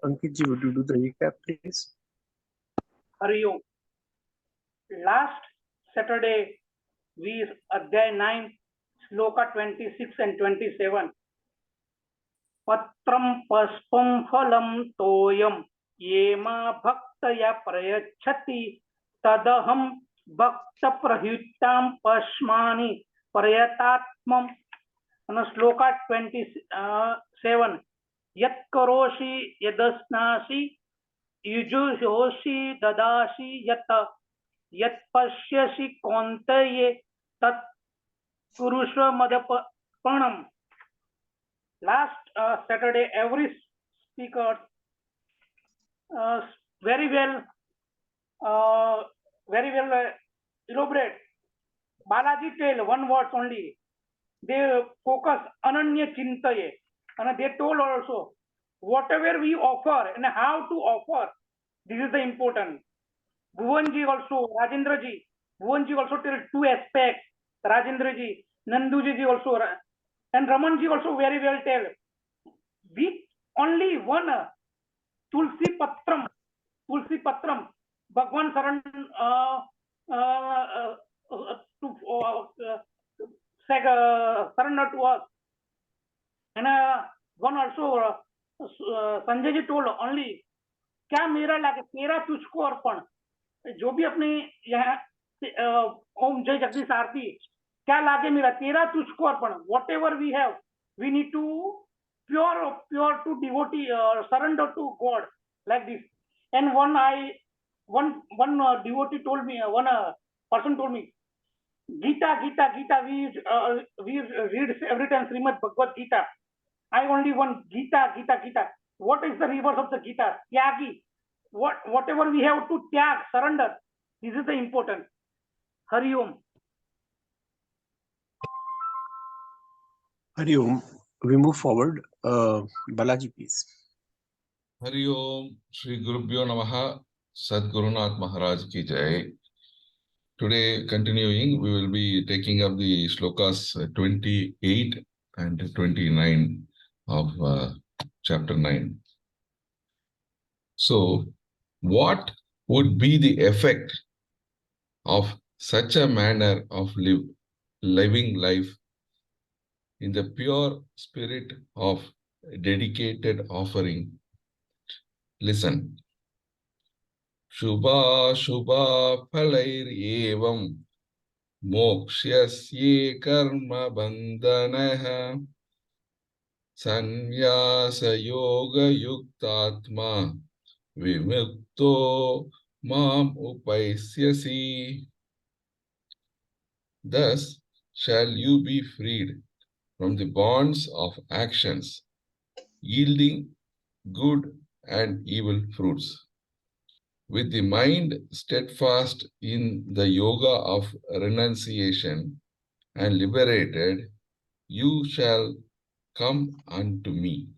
Ankit ji, would you do the recap, please? Hari Om. Last Saturday, we Adhyay 9, Shloka 26 and 27. Patram paspam phalam toyam yema bhaktaya prayachati tadaham bhakta prahyutam pasmani prayatatmam. And Shloka 27. Yat karoshi yadasnasi युजुहोषि ददासि यत् पश्यसि कौन्तेय तत् कुरुष्व मदर्पणम्. Last Saturday, every speaker very well elaborate. Balaji tell one word only. They focus ananya chintaye, and they told also whatever we offer and how to offer. This is the important. Bhuvanji also, Rajendraji. Bhuvanji also tell two aspects. Rajendraji, Nanduji also, and Ramanji also very well tell. With only one Tulsi Patram, Bhagwan Saran surrender to us. And one also Sanjay ji told only क्या मेरा लागे तेरा तुझको अर्पण. जो भी अपने यहाँ ओम जय जगदीश आरती क्या लागे मेरा तेरा तुझको अर्पण. Whatever we have we need to pure to devotee surrender to God like this. And one devotee told me, one person told me, Gita, we read every time Srimad Bhagavad Gita. I only want Gita. What is the reverse of the Gita? Tyagi. Whatever we have to tyag, surrender. This is the important. Hari Om. Hari Om. We move forward. Balaji, please. Hari Om. Shri Gurubhyo Namaha. Sadgurunath Maharaj ki Jai. Today, continuing, we will be taking up the shlokas 28 and 29 of chapter 9. So, what would be the effect of such a manner of living life in the pure spirit of dedicated offering? Listen. Shubha Shubha Phalair Evam Mokshasye Karma Bandhanaha Sanyasa Yoga Yuktatma Vimukto Mam Upaisyasi. Thus shall you be freed from the bonds of actions, yielding good and evil fruits. With the mind steadfast in the yoga of renunciation and liberated, you shall come unto me.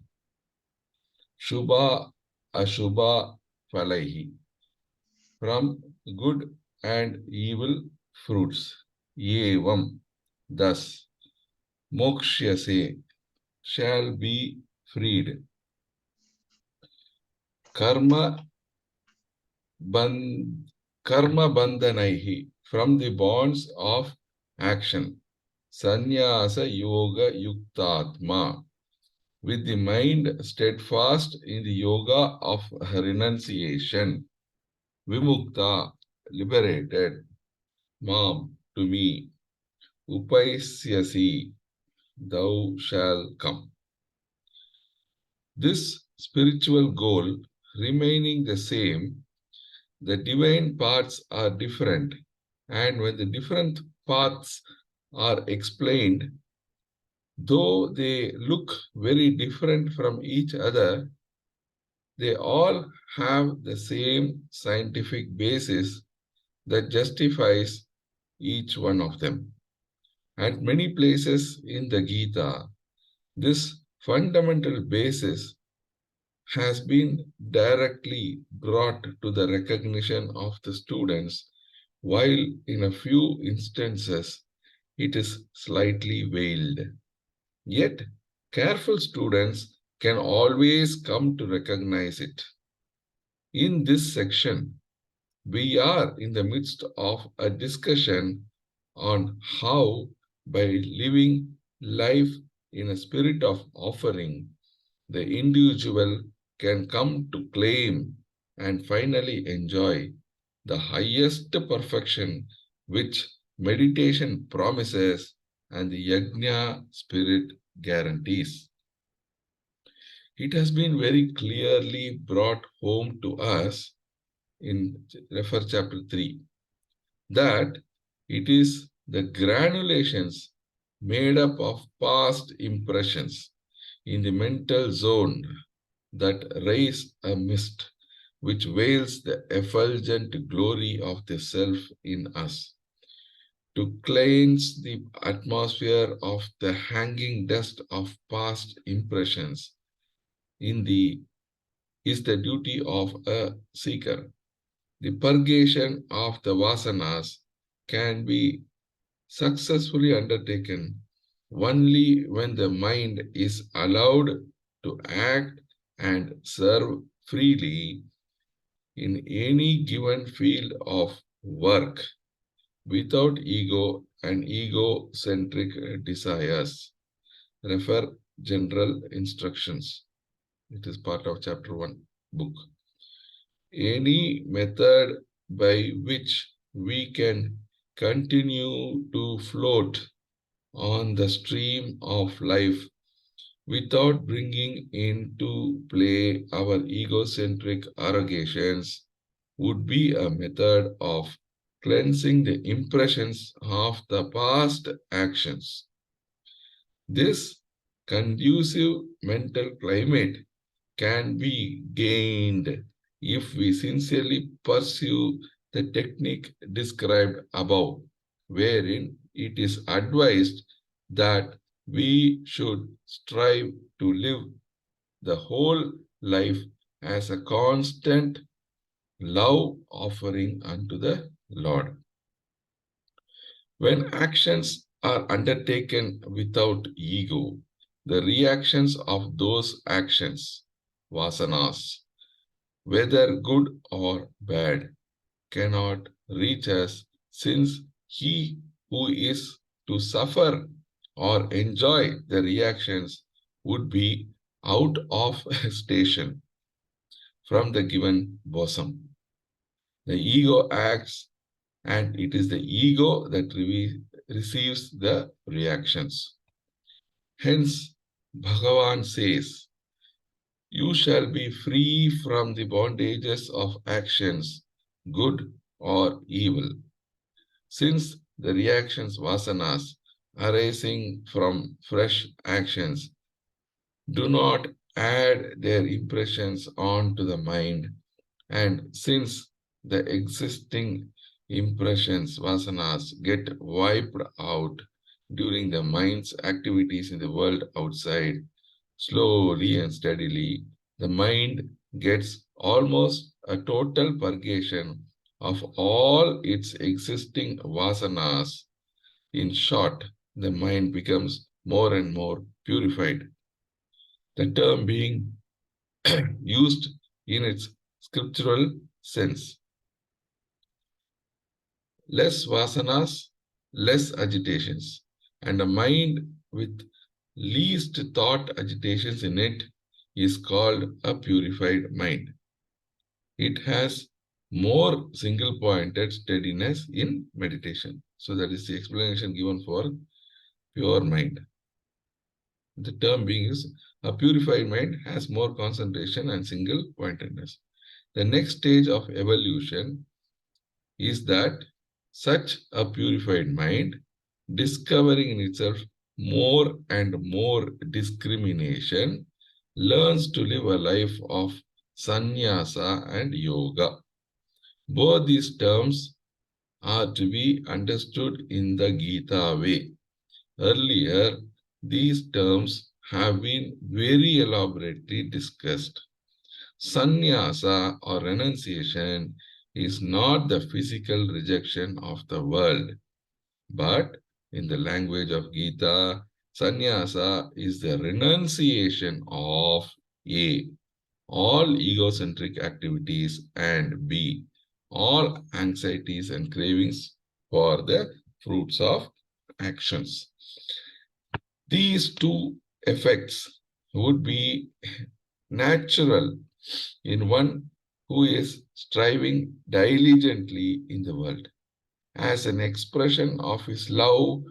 Shubha Ashubha Phalaihi. From good and evil fruits. Yevam. Thus. Mokshyase. Shall be freed. Karma bandhanaihi. From the bonds of action. Sannyasa yoga yuktatma. With the mind steadfast in the yoga of renunciation. Vimukta, liberated. Mam, to me. Upaisyasi, thou shalt come. This spiritual goal remaining the same, the divine paths are different, and when the different paths are explained, though they look very different from each other, they all have the same scientific basis that justifies each one of them. At many places in the Gita, this fundamental basis has been directly brought to the recognition of the students, while in a few instances it is slightly veiled. Yet, careful students can always come to recognize it. In this section, we are in the midst of a discussion on how, by living life in a spirit of offering, the individual can come to claim and finally enjoy the highest perfection which meditation promises and the yajna spirit guarantees. It has been very clearly brought home to us in refer chapter 3 that it is the granulations made up of past impressions in the mental zone that raise a mist which veils the effulgent glory of the self in us. To cleanse the atmosphere of the hanging dust of past impressions in the is the duty of a seeker. The purgation of the vasanas can be successfully undertaken only when the mind is allowed to act and serve freely in any given field of work without ego and egocentric desires. Refer General Instructions. It is part of chapter 1 book. Any method by which we can continue to float on the stream of life without bringing into play our egocentric arrogations would be a method of cleansing the impressions of the past actions. This conducive mental climate can be gained if we sincerely pursue the technique described above, wherein it is advised that we should strive to live the whole life as a constant love offering unto the Lord. When actions are undertaken without ego, the reactions of those actions, vasanas, whether good or bad, cannot reach us, since he who is to suffer or enjoy the reactions would be out of station from the given bosom. The ego acts, and it is the ego that receives the reactions. Hence, Bhagavan says, "You shall be free from the bondages of actions, good or evil." Since the reactions, vasanas, arising from fresh actions, do not add their impressions on to the mind, and since the existing impressions, vasanas, get wiped out during the mind's activities in the world outside, slowly and steadily, the mind gets almost a total purgation of all its existing vasanas. In short, the mind becomes more and more purified. The term being used in its scriptural sense. Less vasanas, less agitations, and a mind with least thought agitations in it is called a purified mind. It has more single-pointed steadiness in meditation. So that is the explanation given for pure mind. The term being is a purified mind has more concentration and single-pointedness. The next stage of evolution is that such a purified mind, discovering in itself more and more discrimination, learns to live a life of sannyasa and yoga. Both these terms are to be understood in the Gita way. Earlier, these terms have been very elaborately discussed. Sannyasa or renunciation is not the physical rejection of the world, but in the language of Gita, Sannyasa is the renunciation of A, all egocentric activities, and B, all anxieties and cravings for the fruits of actions. These two effects would be natural in one who is striving diligently in the world as an expression of his love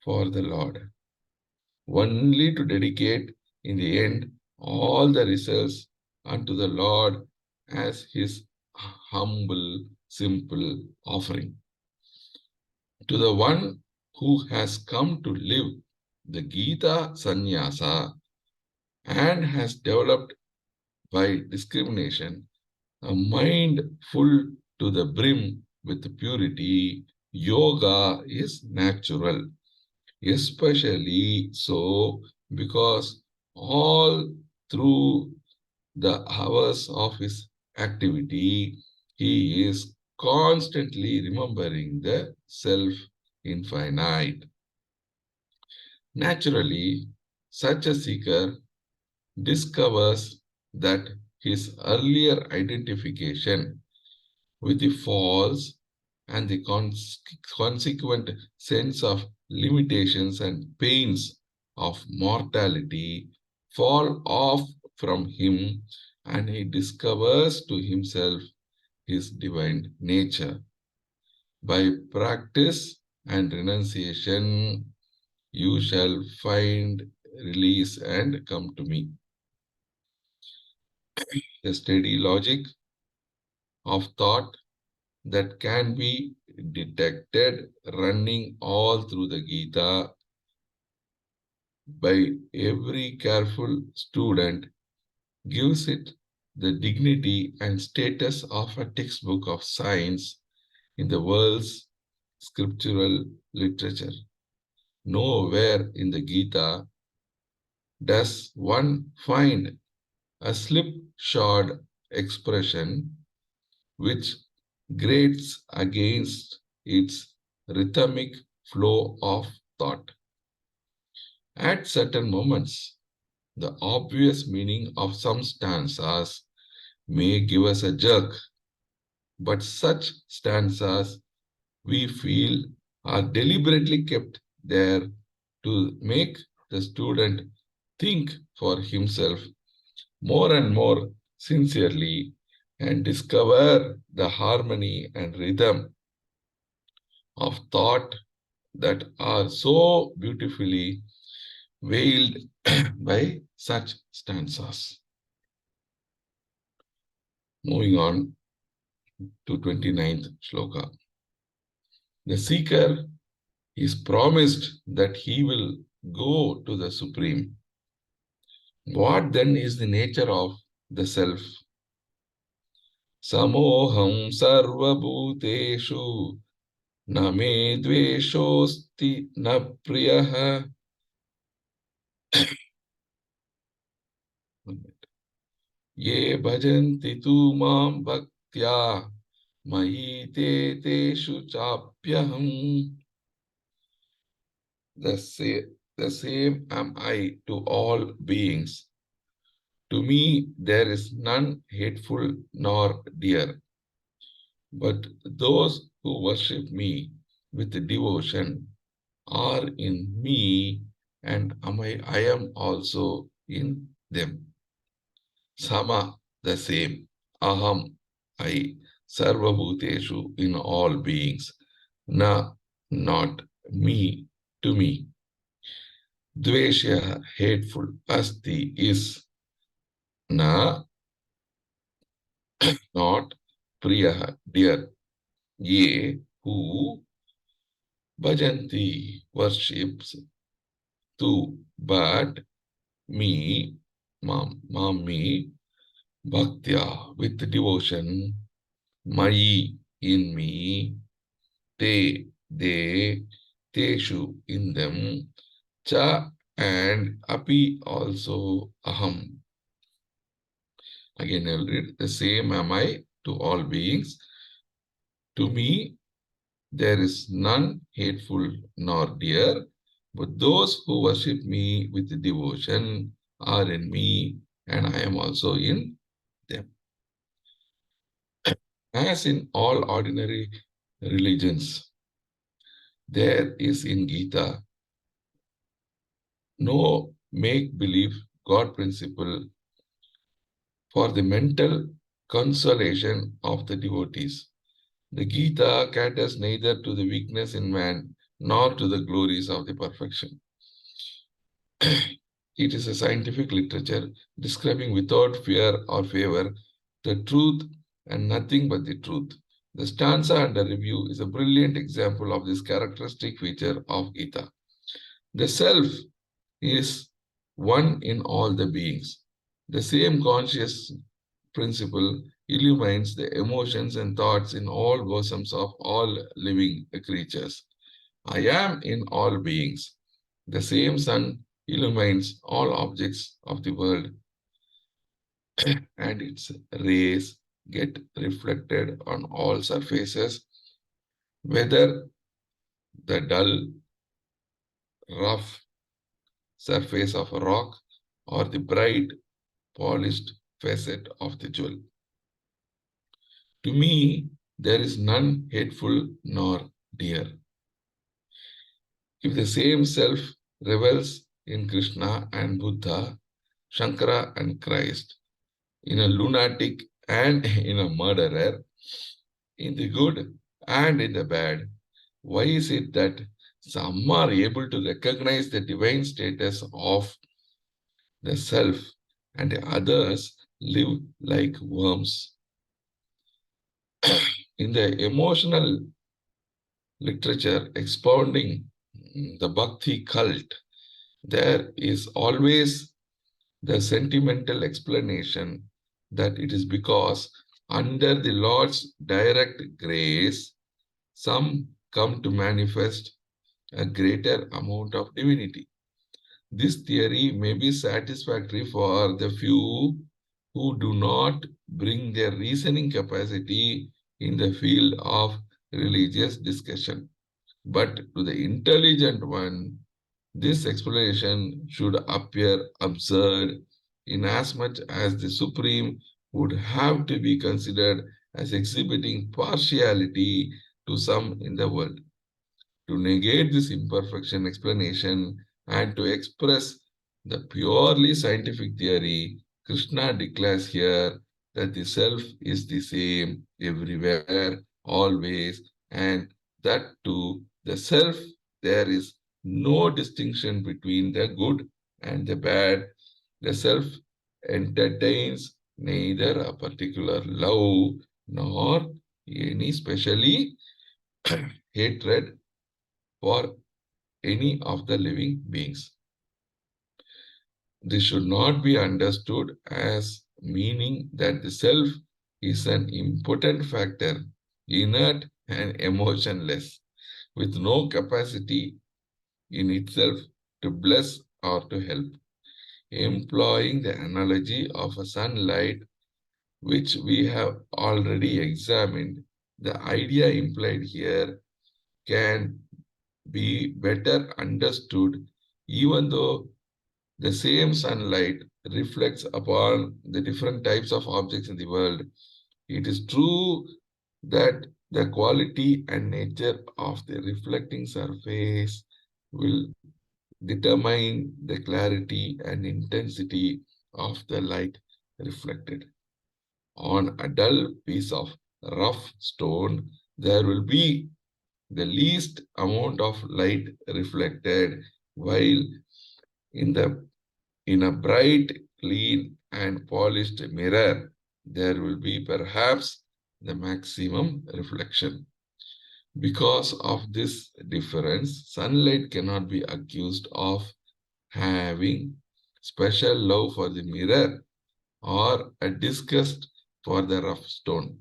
for the Lord, only to dedicate in the end all the results unto the Lord as his humble, simple offering. To the one who has come to live the Gita Sannyasa and has developed by discrimination a mind full to the brim with purity, yoga is natural, especially so because all through the hours of his activity, he is constantly remembering the self infinite. Naturally, such a seeker discovers that his earlier identification with the false and the consequent sense of limitations and pains of mortality fall off from him, and he discovers to himself his divine nature. By practice and renunciation, you shall find release and come to me. The steady logic of thought that can be detected running all through the Gita by every careful student gives it the dignity and status of a textbook of science in the world's scriptural literature. Nowhere in the Gita does one find a slipshod expression which grates against its rhythmic flow of thought. At certain moments, the obvious meaning of some stanzas may give us a jerk, but such stanzas we feel are deliberately kept there to make the student think for himself more and more sincerely and discover the harmony and rhythm of thought that are so beautifully veiled by such stanzas. Moving on to 29th shloka. The seeker is promised that he will go to the Supreme. What then is the nature of the self? Samoham sarva bhuteshu na me dveshosti na priyaha. Ye bhajanti tu mam bhaktya mahi te teshu chapyaham. The same am I to all beings. To me there is none hateful nor dear. But those who worship me with devotion are in me, and I am also in them. Sama, the same. Aham, I. Sarva bhuteshu, in all beings. Na, not me, to me. Dveshya, hateful. Asti, is. Na, not. Priya, dear. Ye, who. Bhajanti, worships. Tu, but. Me, me. Bhaktya, with devotion. Mai, in me. Te, they. Teshu, in them. Cha, and api, also. Aham. Again, I will read. The same am I to all beings. To me, there is none hateful nor dear, But those who worship me with devotion are in me, and I am also in them. As in all ordinary religions, there is in Gita no make-believe God principle for the mental consolation of the devotees. The Gita caters neither to the weakness in man nor to the glories of the perfection. It is a scientific literature describing without fear or favor the truth and nothing but the truth. The stanza under review is a brilliant example of this characteristic feature of Gita. The self is one in all the beings. The same conscious principle illumines the emotions and thoughts in all bosoms of all living creatures. I am in all beings. The same sun illumines all objects of the world, and its rays get reflected on all surfaces, whether the dull, rough surface of a rock or the bright, polished facet of the jewel. To me, there is none hateful nor dear. If the same self revels in Krishna and Buddha, Shankara and Christ, in a lunatic and in a murderer, in the good and in the bad, why is it that some are able to recognize the divine status of the self and the others live like worms? In the emotional literature expounding the Bhakti cult, there is always the sentimental explanation that it is because under the Lord's direct grace, some come to manifest a greater amount of divinity. This theory may be satisfactory for the few who do not bring their reasoning capacity in the field of religious discussion. But to the intelligent one, this explanation should appear absurd, inasmuch as the Supreme would have to be considered as exhibiting partiality to some in the world. To negate this imperfection explanation and to express the purely scientific theory, Krishna declares here that the self is the same everywhere, always, and that to the self there is no distinction between the good and the bad. The self entertains neither a particular love nor any specially hatred for any of the living beings. This should not be understood as meaning that the self is an impotent factor, inert and emotionless, with no capacity in itself to bless or to help. Employing the analogy of a sunlight, which we have already examined, the idea implied here can be better understood, even though the same sunlight reflects upon the different types of objects in the world. It is true that the quality and nature of the reflecting surface will determine the clarity and intensity of the light reflected. On a dull piece of rough stone, there will be the least amount of light reflected, while in a bright, clean, and polished mirror, there will be perhaps the maximum reflection. Because of this difference, sunlight cannot be accused of having special love for the mirror or a disgust for the rough stone.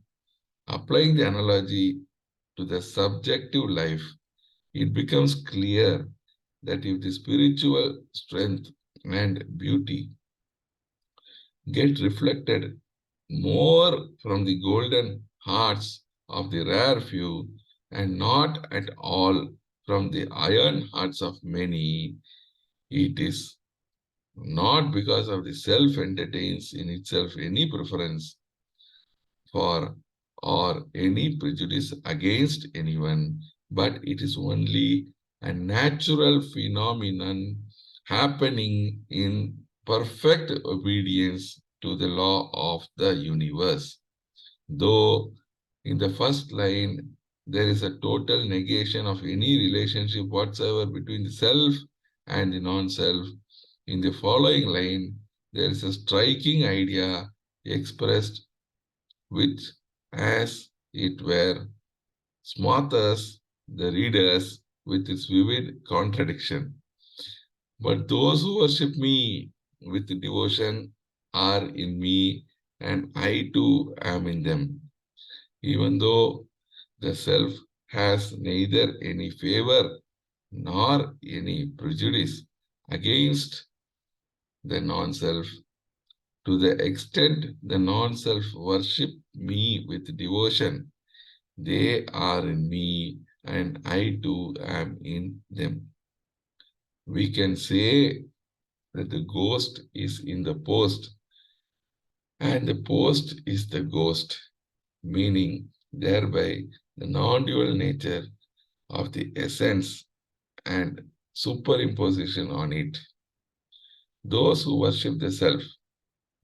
Applying the analogy to the subjective life, it becomes clear that if the spiritual strength and beauty get reflected more from the golden hearts of the rare few and not at all from the iron hearts of many, it is not because of the self entertains in itself any preference for or any prejudice against anyone, but it is only a natural phenomenon happening in perfect obedience to the law of the universe. Though in the first line, there is a total negation of any relationship whatsoever between the self and the non-self. In the following line, there is a striking idea expressed which, as it were, smothers the readers with its vivid contradiction. But those who worship me with devotion are in me, and I too am in them. Even though the self has neither any favor nor any prejudice against the non-self, to the extent the non-self worship me with devotion, they are in me and I too am in them. We can say that the ghost is in the post and the post is the ghost, meaning thereby the non-dual nature of the essence and superimposition on it. Those who worship the self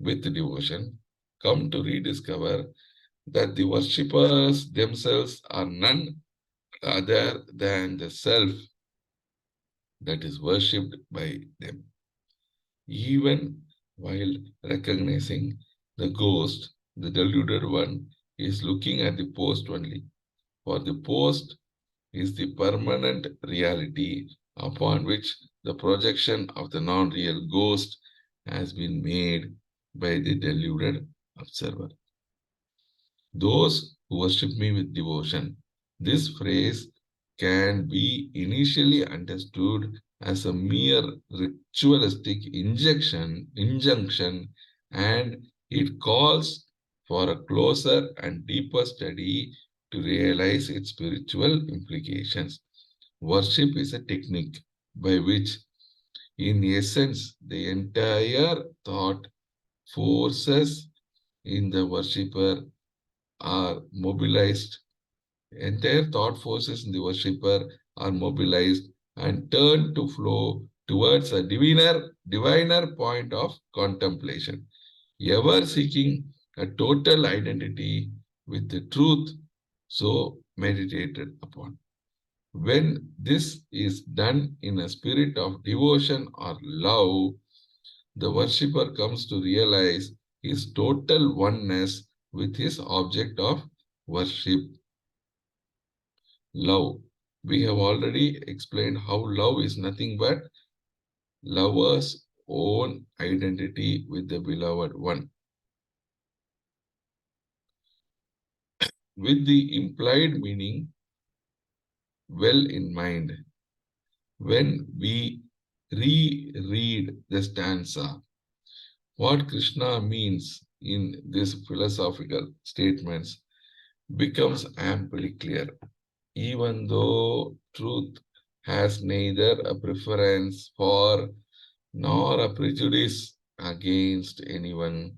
with devotion come to rediscover that the worshippers themselves are none other than the self that is worshipped by them. Even while recognizing the ghost, the deluded one is looking at the post only. For the post is the permanent reality upon which the projection of the non-real ghost has been made by the deluded observer. Those who worship me with devotion. This phrase can be initially understood as a mere ritualistic injunction, and it calls for a closer and deeper study to realize its spiritual implications. Worship is a technique by which, in essence, the entire thought forces in the worshipper are mobilized. Entire thought forces in the worshipper are mobilized and turned to flow towards a diviner point of contemplation, ever seeking a total identity with the truth so meditated upon. When this is done in a spirit of devotion or love, the worshipper comes to realize his total oneness with his object of worship, love. We have already explained how love is nothing but lover's own identity with the beloved one. With the implied meaning well in mind, when we reread the stanza, what Krishna means in these philosophical statements becomes amply clear. Even though truth has neither a preference for nor a prejudice against anyone,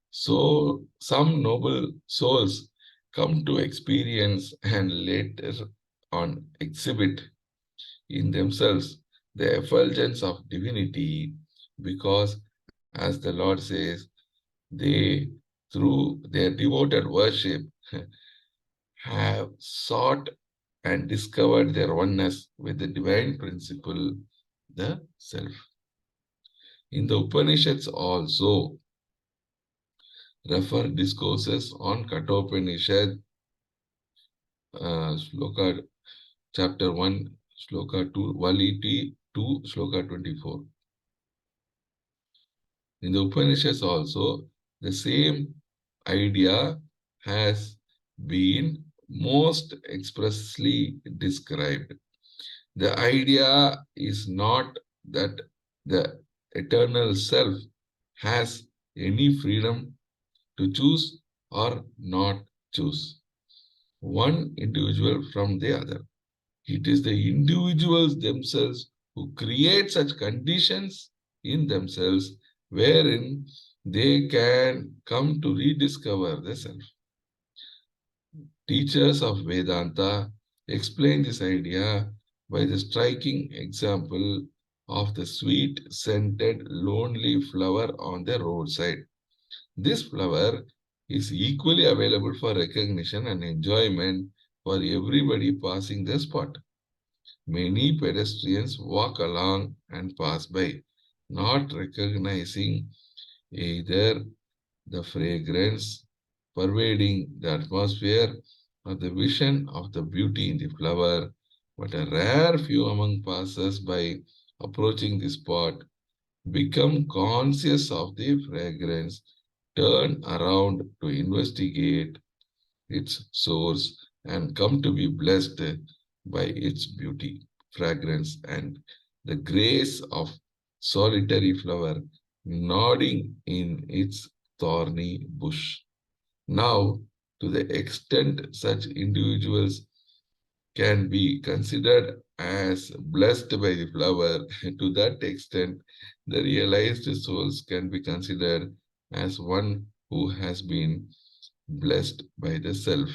so some noble souls come to experience and later on exhibit in themselves the effulgence of divinity, because, as the Lord says, they, through their devoted worship, have sought and discovered their oneness with the divine principle, the self. In the Upanishads also refer discourses on Kathopanishad, Shloka chapter 1, Shloka 2, Valiti 2, Shloka 24. In the Upanishads also, the same idea has been most expressly described. The idea is not that the eternal self has any freedom to choose or not choose one individual from the other. It is the individuals themselves who create such conditions in themselves wherein they can come to rediscover the self. Teachers of Vedanta explain this idea by the striking example of the sweet-scented lonely flower on the roadside. This flower is equally available for recognition and enjoyment for everybody passing the spot. Many pedestrians walk along and pass by, not recognizing either the fragrance pervading the atmosphere or the vision of the beauty in the flower, but a rare few among passers-by approaching the spot become conscious of the fragrance, turn around to investigate its source, and come to be blessed by its beauty, fragrance, and the grace of solitary flower nodding in its thorny bush. Now, to the extent such individuals can be considered as blessed by the flower, to that extent, the realized souls can be considered as one who has been blessed by the self,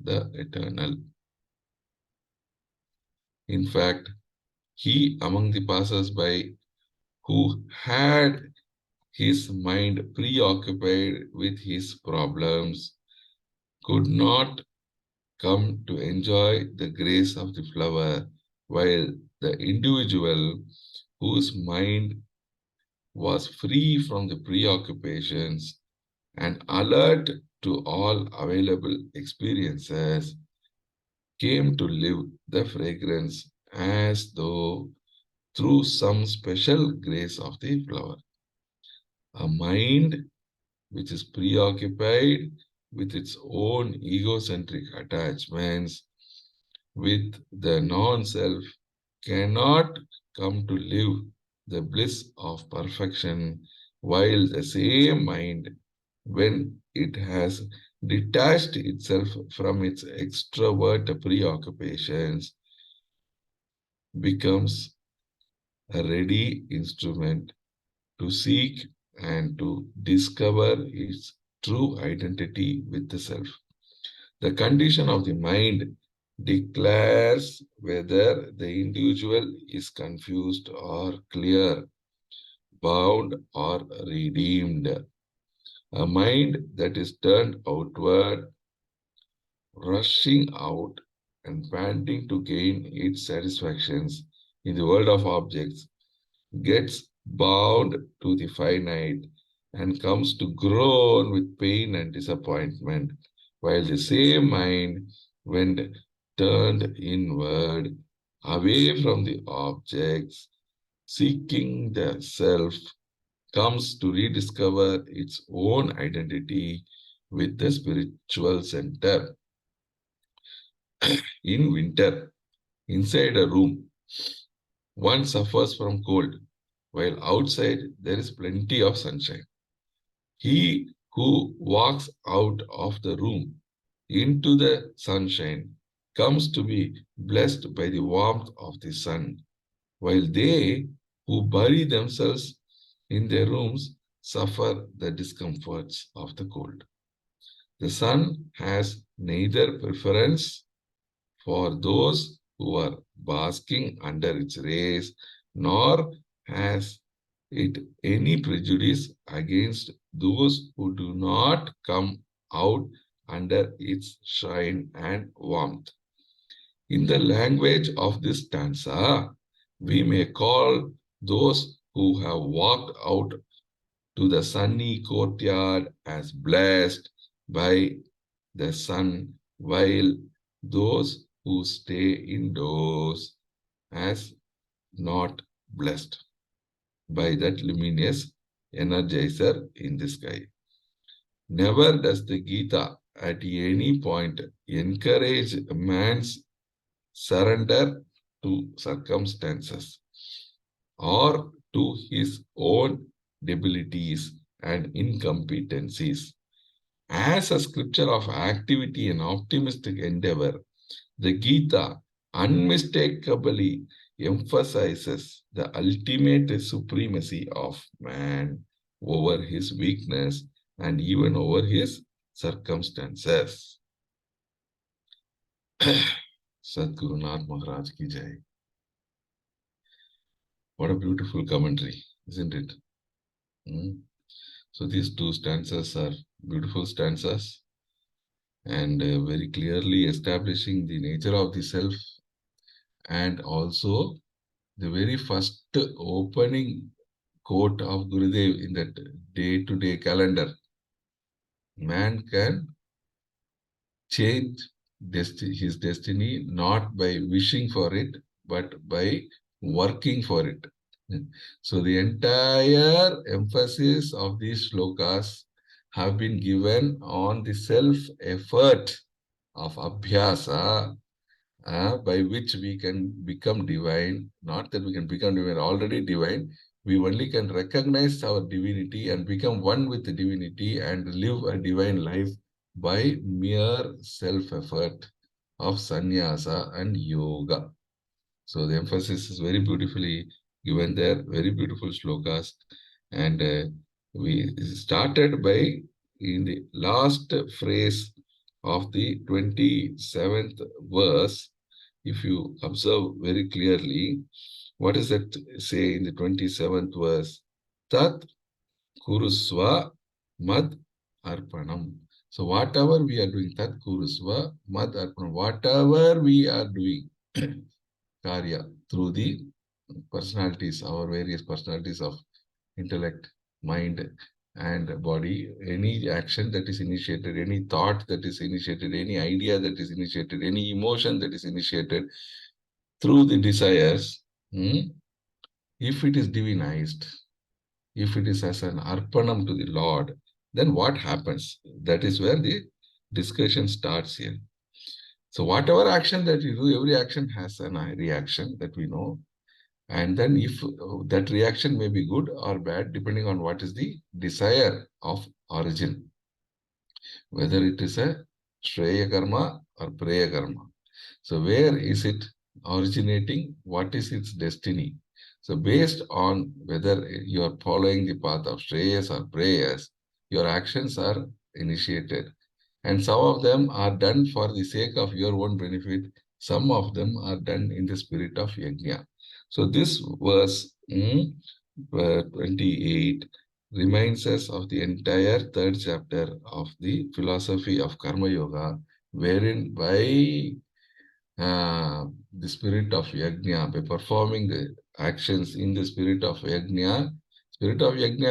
the eternal. In fact, he among the passers-by who had his mind preoccupied with his problems could not come to enjoy the grace of the flower, while the individual whose mind was free from the preoccupations and alert to all available experiences came to live the fragrance as though through some special grace of the flower. A mind which is preoccupied with its own egocentric attachments, with the non-self, cannot come to live the bliss of perfection, while the same mind, when it has detached itself from its extrovert preoccupations, becomes a ready instrument to seek and to discover its true identity with the self. The condition of the mind declares whether the individual is confused or clear, bound or redeemed. A mind that is turned outward, rushing out and panting to gain its satisfactions in the world of objects, gets bound to the finite and comes to groan with pain and disappointment, while the same mind, when turned inward, away from the objects, seeking the self, comes to rediscover its own identity with the spiritual center. In winter, inside a room, one suffers from cold, while outside there is plenty of sunshine. He who walks out of the room into the sunshine comes to be blessed by the warmth of the sun, while they who bury themselves in their rooms suffer the discomforts of the cold. The sun has neither preference for those who are basking under its rays, nor has it any prejudice against those who do not come out under its shine and warmth. In the language of this stanza, we may call those who have walked out to the sunny courtyard as blessed by the sun, while those who stay indoors as not blessed by that luminous energizer in the sky. Never does the Gita at any point encourage man's surrender to circumstances or to his own debilities and incompetencies. As a scripture of activity and optimistic endeavor, the Gita unmistakably emphasizes the ultimate supremacy of man over his weakness and even over his circumstances. Sadguru Nath Maharaj ki jai. What a beautiful commentary, isn't it? So these two stanzas are beautiful stanzas and very clearly establishing the nature of the self, and also the very first opening quote of Gurudev in that day-to-day calendar. Man can change his destiny not by wishing for it, but by working for it. So the entire emphasis of these shlokas have been given on the self-effort of abhyasa, by which we can become divine. Not that we can become divine, already divine. We only can recognize our divinity and become one with the divinity and live a divine life by mere self-effort of sannyasa and yoga. So the emphasis is very beautifully given there, very beautiful shlokas. And we started by, in the last phrase of the 27th verse, if you observe very clearly, what does that say in the 27th verse? Tat kurusva mad arpanam. So whatever we are doing, tat kurusva mad arpanam, whatever we are doing, karya, through the personalities, our various personalities of intellect, mind, and body, any action that is initiated, any thought that is initiated, any idea that is initiated, any emotion that is initiated through the desires, if it is divinized, if it is as an arpanam to the Lord, then what happens? That is where the discussion starts here. So whatever action that you do, every action has a reaction that we know. And then if that reaction may be good or bad, depending on what is the desire of origin, whether it is a Shreya karma or Preya karma. So where is it originating? What is its destiny? So based on whether you are following the path of Shreyas or Preyas, your actions are initiated. And some of them are done for the sake of your own benefit. Some of them are done in the spirit of yajna. So this verse 28 reminds us of the entire third chapter of the philosophy of Karma Yoga, wherein by the spirit of yajna, by performing the actions in the spirit of yajna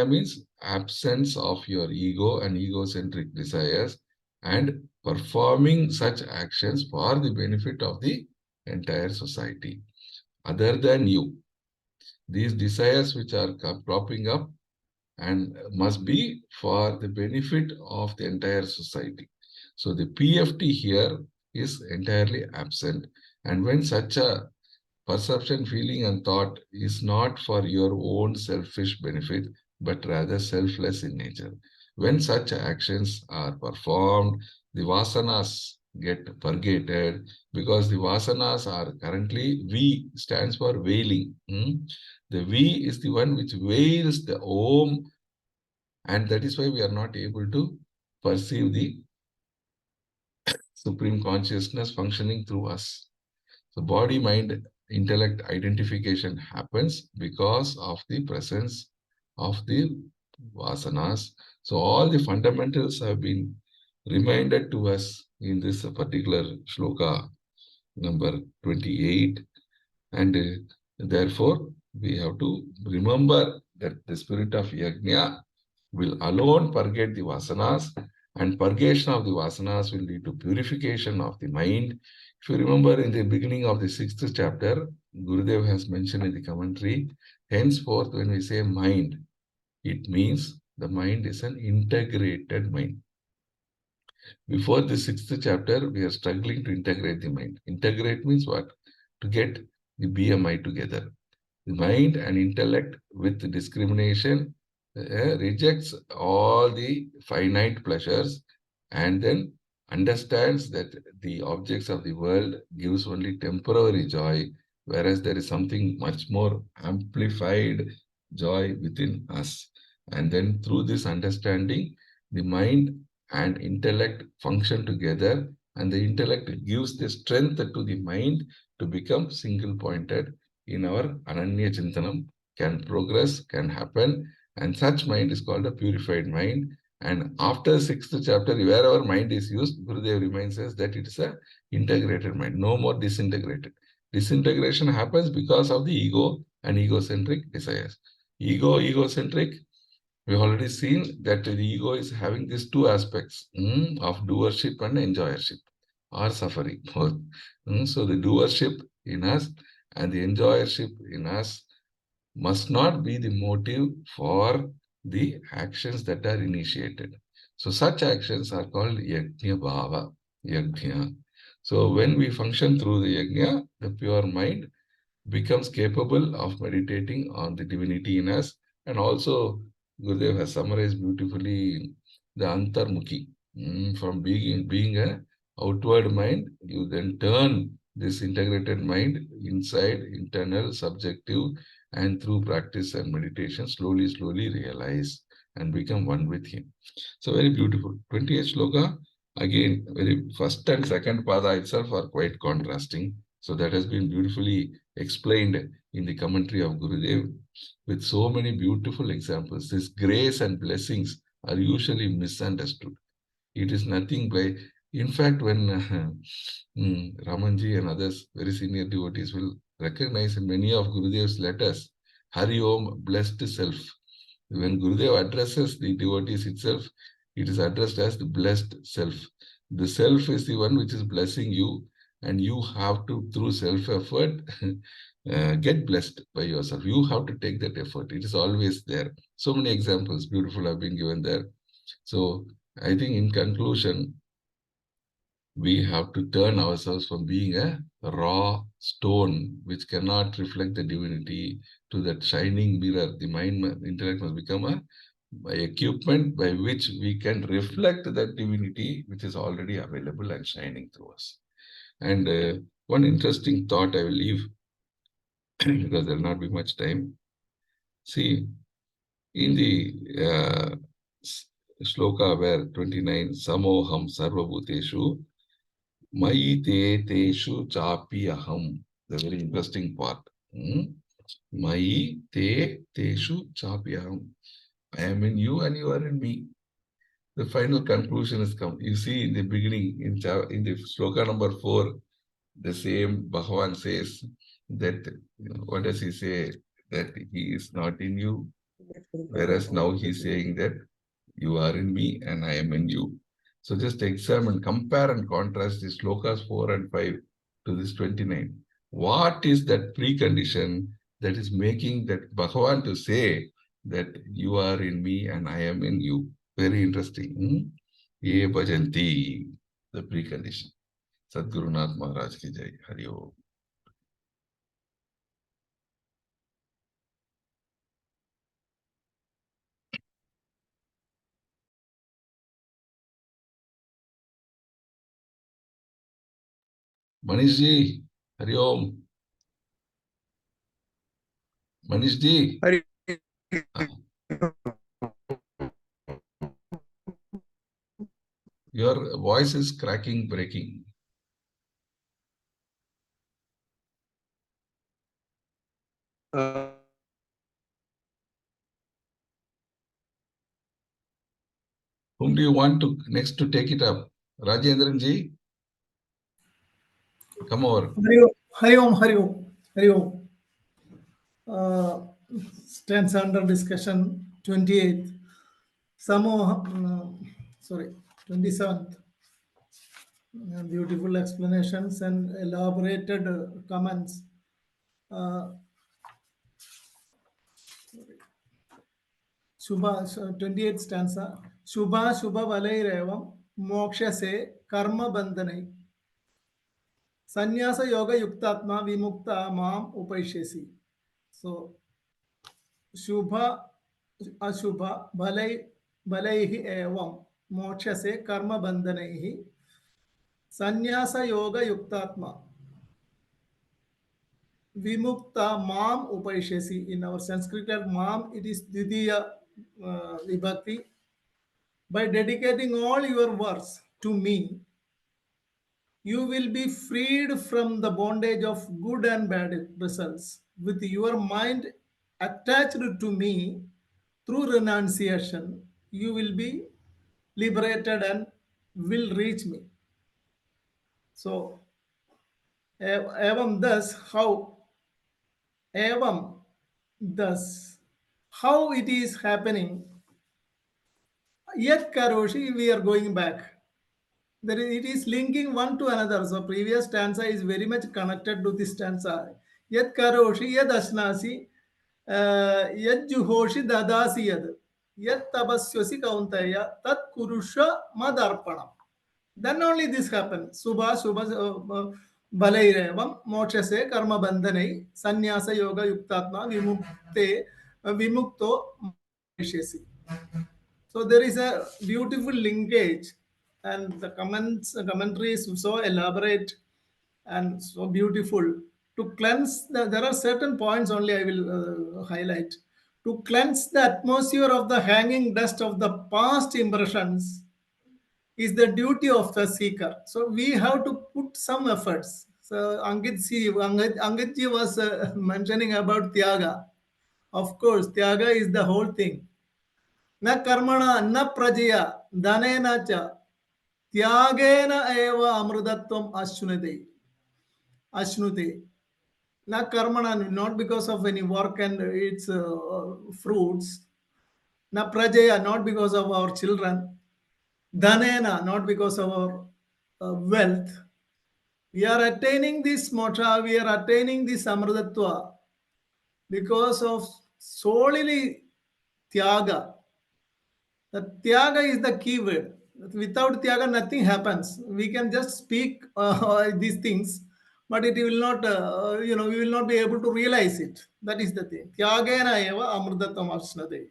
means absence of your ego and egocentric desires, and performing such actions for the benefit of the entire society, other than you. These desires which are cropping up and must be for the benefit of the entire society. So the PFT here is entirely absent. And when such a perception, feeling, and thought is not for your own selfish benefit, but rather selfless in nature, when such actions are performed, the vasanas get purgated, because the vasanas are currently, V stands for veiling. The V is the one which veils the Om, and that is why we are not able to perceive the supreme consciousness functioning through us. So body, mind, intellect identification happens because of the presence of the vasanas. So all the fundamentals have been reminded to us in this particular shloka number 28. And therefore, we have to remember that the spirit of yajna will alone purgate the vasanas, and purgation of the vasanas will lead to purification of the mind. If you remember, in the beginning of the 6th chapter, Gurudev has mentioned in the commentary, henceforth when we say mind, it means the mind is an integrated mind. Before the 6th chapter, we are struggling to integrate the mind. Integrate means what? To get the BMI together. The mind and intellect with discrimination rejects all the finite pleasures and then understands that the objects of the world gives only temporary joy, whereas there is something much more amplified joy within us. And then through this understanding, the mind and intellect function together, and the intellect gives the strength to the mind to become single pointed in our Ananya Chintanam, can progress, can happen, and such mind is called a purified mind. And after sixth chapter, wherever mind is used, Gurudev reminds us that it is a integrated mind, no more disintegrated. Disintegration happens because of the ego and egocentric desires. Egocentric, we've already seen that the ego is having these two aspects of doership and enjoyership or suffering. So the doership in us and the enjoyership in us must not be the motive for the actions that are initiated. So such actions are called yajna bhava, yajna. So when we function through the yajna, the pure mind becomes capable of meditating on the divinity in us. And also, Gurudev has summarized beautifully the antarmukhi. From being a outward mind, you then turn this integrated mind inside, internal, subjective, and through practice and meditation, slowly realize and become one with him. So very beautiful. 28th shloka, again, very first and second pada itself are quite contrasting. So that has been beautifully explained in the commentary of Gurudev with so many beautiful examples. This grace and blessings are usually misunderstood. It is nothing by, in fact, when Ramanji and others, very senior devotees, will recognize in many of Gurudev's letters, Hari Om, blessed self. When Gurudev addresses the devotees itself, it is addressed as the blessed self. The self is the one which is blessing you, and you have to, through self-effort, get blessed by yourself. You have to take that effort. It is always there. So many examples, beautiful, have been given there. So I think in conclusion, we have to turn ourselves from being a raw stone which cannot reflect the divinity to that shining mirror. The mind, intellect must become a equipment by which we can reflect that divinity which is already available and shining through us. And one interesting thought I will leave because there will not be much time. See, in the shloka where 29, Samoham Sarvabhuteshu, Mai te teshu chapi aham. The very interesting part. Mai te teshu chapi aham. I am in you and you are in me. The final conclusion has come. You see in the beginning, in the shloka number 4, the same Bhagavan says that, what does he say? That he is not in you. Whereas now he is saying that you are in me and I am in you. So just examine, compare and contrast the shlokas 4 and 5 to this 29. What is that precondition that is making that Bhagavan to say that you are in me and I am in you? Very interesting. Ye bhajanti, the precondition. Sadgurunath Maharaj ki jai. Hari Om. Manish ji, Hari Om. Manish ji. Hari Your voice is cracking, breaking. Whom do you want to next to take it up? Rajendran ji? Come over. Hari Om, Hari Om, Hari Om. Stands under discussion 28th. 27th. Beautiful explanations and elaborated comments. Shubha, 28th stanza. Shubha Shubha Valairevam Moksha se Karma Bandhanai. Sannyasa Yoga Yuktatma Vimukta Mam Upaishesi. So, Shubha Ashubha Balaihi Evam Moksha se Karma Bandhanaihi Sannyasa yoga yuktatma. Vimukta mam upaishesi. In our Sanskrit mam, it is Dvidiya Vibhakti. By dedicating all your works to me, you will be freed from the bondage of good and bad results. With your mind attached to me through renunciation, you will be liberated and will reach me. So, evam thus, evam thus, how it is happening, yet karoshi, we are going back. It is linking one to another. So previous stanza is very much connected to this stanza. Yat karoshi, yad ashnasi, yad juhoshi dadasi yad, yat tabasyosi kauntaya, tat kurusha madarpanam. Then only this happens. Subha, Subha, Balairevam, Mokshase, Karma Bandhanai, Sannyasa Yoga Yuktatma, Vimukte, Vimukto, Mahishesi. So there is a beautiful linkage, and the commentary is so elaborate and so beautiful. To cleanse, there are certain points only I will highlight. To cleanse the atmosphere of the hanging dust of the past impressions is the duty of the seeker. So we have to put some efforts. So Angit ji was mentioning about Tyaga. Of course, Tyaga is the whole thing. न कर्मणा न प्रजया धनेन च त्यागेन एव अमृतत्वम अश्नुते न कर्मणा, not because of any work and its fruits, na prajaya, not because of our children, dhanena, not because of our wealth. We are attaining this moksha, we are attaining this amritatva because of solely tyaga. The tyaga is the key word. Without tyaga, nothing happens. We can just speak these things, but it will not, we will not be able to realize it. That is the thing. Tyagena eva amrutatam ashnate.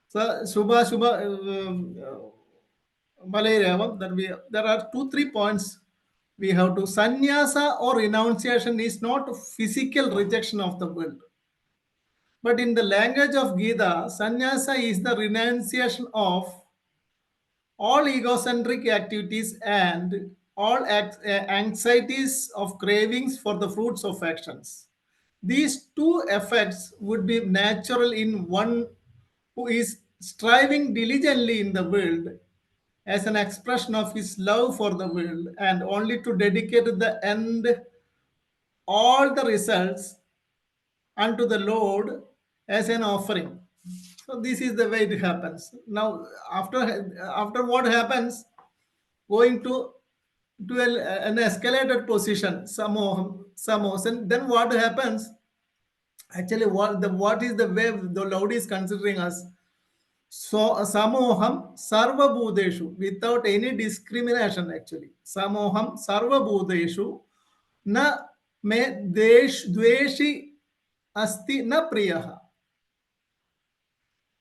So, Shubha, Balairevam, there are 2-3 points we have to. Sannyasa or renunciation is not physical rejection of the world. But in the language of Gita, sannyasa is the renunciation of all egocentric activities and all anxieties of cravings for the fruits of actions. These two effects would be natural in one who is striving diligently in the world as an expression of his love for the world and only to dedicate to the end all the results unto the Lord as an offering. So this is the way it happens. Now, after what happens, going to an escalated position, samoham, then what happens? Actually, what is the way the Lord is considering us? So samoham sarva bhudeshu, without any discrimination. Actually, samoham sarva bhudeshu na me dveshi asti na priyaha.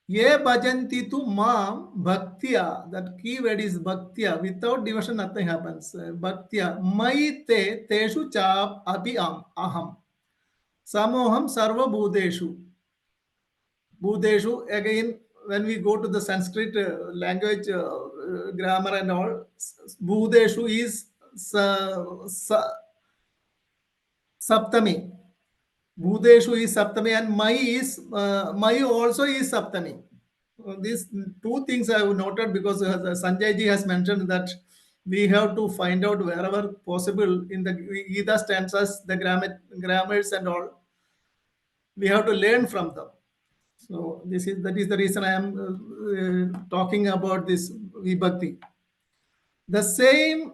Ye bhajanti tu mam bhaktya. That keyword is bhaktya. Without devotion, nothing happens. Bhaktya. Mai te teshu chap abhi aham. Samoham sarva bhudeshu. Bhudeshu, again, when we go to the Sanskrit language, grammar and all, Bhudeshu is Saptami. Bhudeshu is Saptami and Mai also is Saptami. These two things I have noted because Sanjay ji has mentioned that we have to find out wherever possible in the Gita stanzas, the grammars and all. We have to learn from them. So that is the reason I am talking about this vibhakti. The same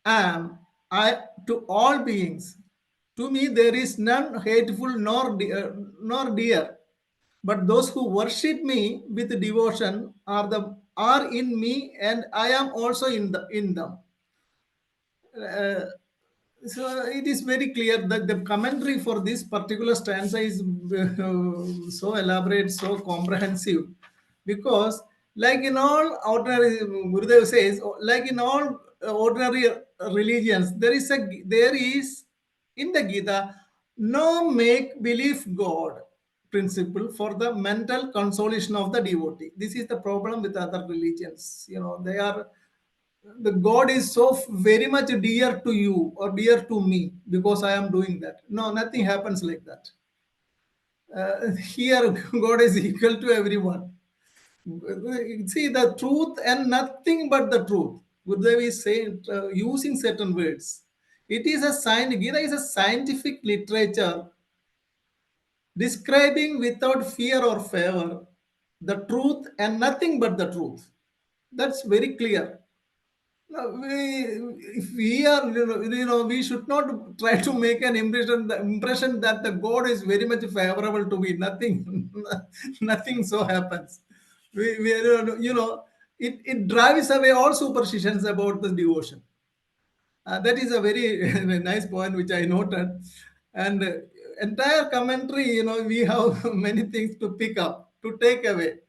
am I to all beings. To me, there is none hateful nor dear. But those who worship me with devotion are in me, and I am also in them. So it is very clear that the commentary for this particular stanza is so elaborate, so comprehensive, because like in all ordinary, Gurudev says, like in all ordinary religions, there is in the Gita no make believe God principle for the mental consolation of the devotee. This is the problem with other religions. The God is so very much dear to you or dear to me because I am doing that. No, nothing happens like that. Here, God is equal to everyone. See, the truth and nothing but the truth. Gurudev is saying, using certain words. It is a Gita is a scientific literature describing without fear or favor the truth and nothing but the truth. That's very clear. Now, if we are, we should not try to make an impression that the God is very much favorable to me. Nothing, nothing so happens. It drives away all superstitions about the devotion. That is a very nice point which I noted. And entire commentary, we have many things to pick up, to take away.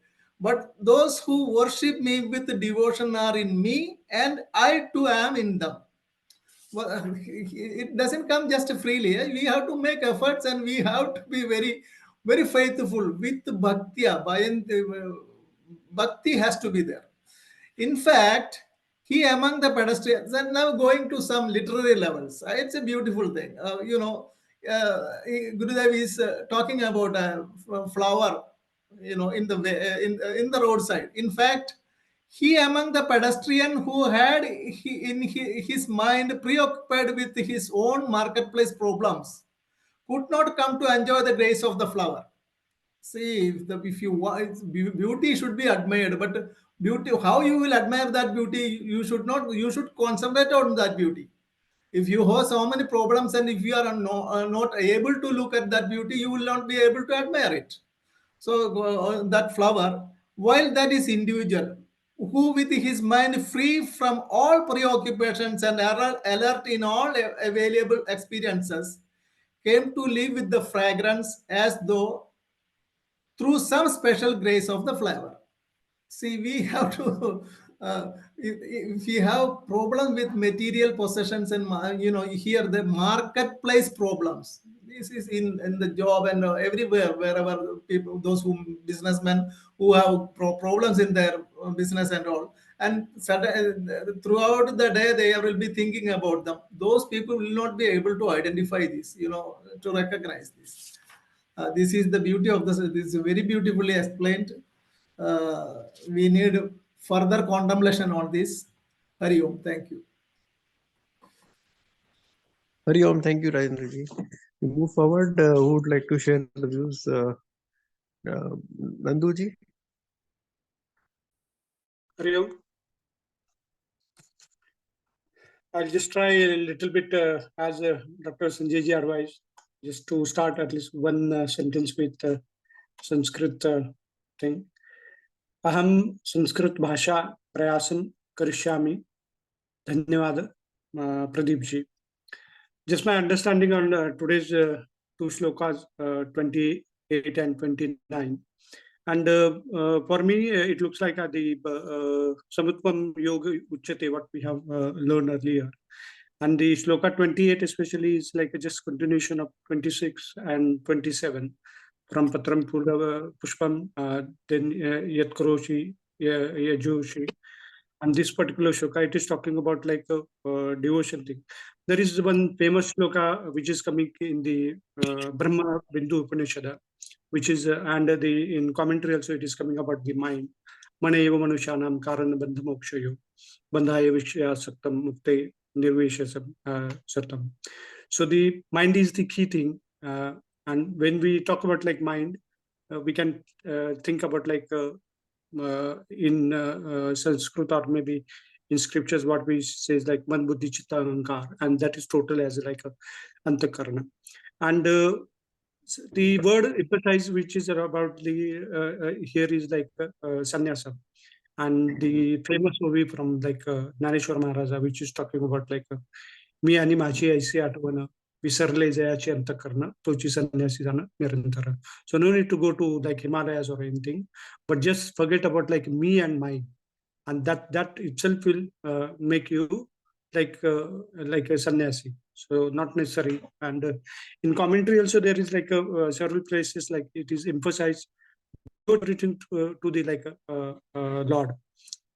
But those who worship me with devotion are in me, and I too am in them. Well, it doesn't come just freely. We have to make efforts, and we have to be very, very faithful with bhaktya. Bhakti has to be there. In fact, he among the pedestrians, and now going to some literary levels, it's a beautiful thing. Gurudev is talking about a flower, in the in the roadside. In fact, he among the pedestrian who had his mind preoccupied with his own marketplace problems could not come to enjoy the grace of the flower. See, if you want, beauty should be admired, but beauty, how you will admire that beauty, you should not, you should concentrate on that beauty. If you have so many problems and if you are not able to look at that beauty, you will not be able to admire it. So that flower, while that is individual, who with his mind free from all preoccupations and alert in all available experiences, came to live with the fragrance as though through some special grace of the flower. See, we have to, if we have problem with material possessions and, here the marketplace problems. This is in the job and everywhere, wherever people, those who businessmen who have problems in their business and all. And throughout the day, they will be thinking about them. Those people will not be able to identify this, to recognize this. This is the beauty of this. This is very beautifully explained. We need further contemplation on this. Hari Om. Thank you. Hari Om. Thank you, Rajendra ji. We move forward. Who would like to share the views? Nandu ji. Hari Om. I'll just try a little bit as Dr. Sanjay ji advised, just to start at least one sentence with Sanskrit thing. Aham Sanskrit Bhasha Prayasam Karishyami. Dhanyavad, Pradeep ji. Just my understanding on today's two shlokas, 28 and 29. And for me, it looks like the Samutpam Yoga Uchate, what we have learned earlier. And the shloka 28 especially is like just continuation of 26 and 27 from Patram Pushpam, then Yat Karoshi, Yajushi. And this particular shloka, it is talking about like a devotion thing. There is one famous shloka which is coming in the Brahma Bindu Upanishad, which is and in commentary also it is coming about the mind. Manayeva Manushanam Karana Bandha Mokshayo Bandhaya Vishya Saktam Mukte Nirvesha Satam. So the mind is the key thing. And when we talk about like mind, we can think about like in Sanskrit or maybe in scriptures what we say is like man buddhi chitta ahankar, and that is total as like a antakarana. And the word emphasize which is about the here is like sannyasa, and the famous movie from like Gnaneshwar Maharaja, which is talking about like मी आणि माझी ऐसी आठवण विसरले जयाची अंतःकरण तोची संन्यासी जाणं निरंतर. So no need to go to like Himalayas or anything, but just forget about like me and mine, and that itself will make you like a sannyasi. So not necessary. And in commentary also there is like several places like it is emphasized written to the like Lord.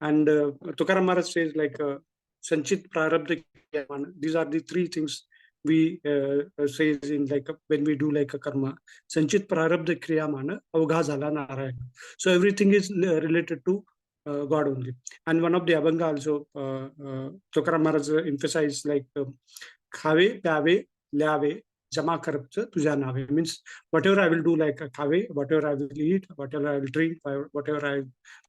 And Tukaram Maharaj says like Sanchit Prarabdha. These are the three things we says in like when we do like a karma. Sanchit Prarabdha Kriya Mana Avgha Zala Narayana. So everything is related to God only. And one of the Abhanga also Tukaram Maharaj emphasized like khave, pyave, lyave, jama karapcha tuja nave. Means whatever I will do like a khave, whatever I will eat, whatever I will drink, whatever I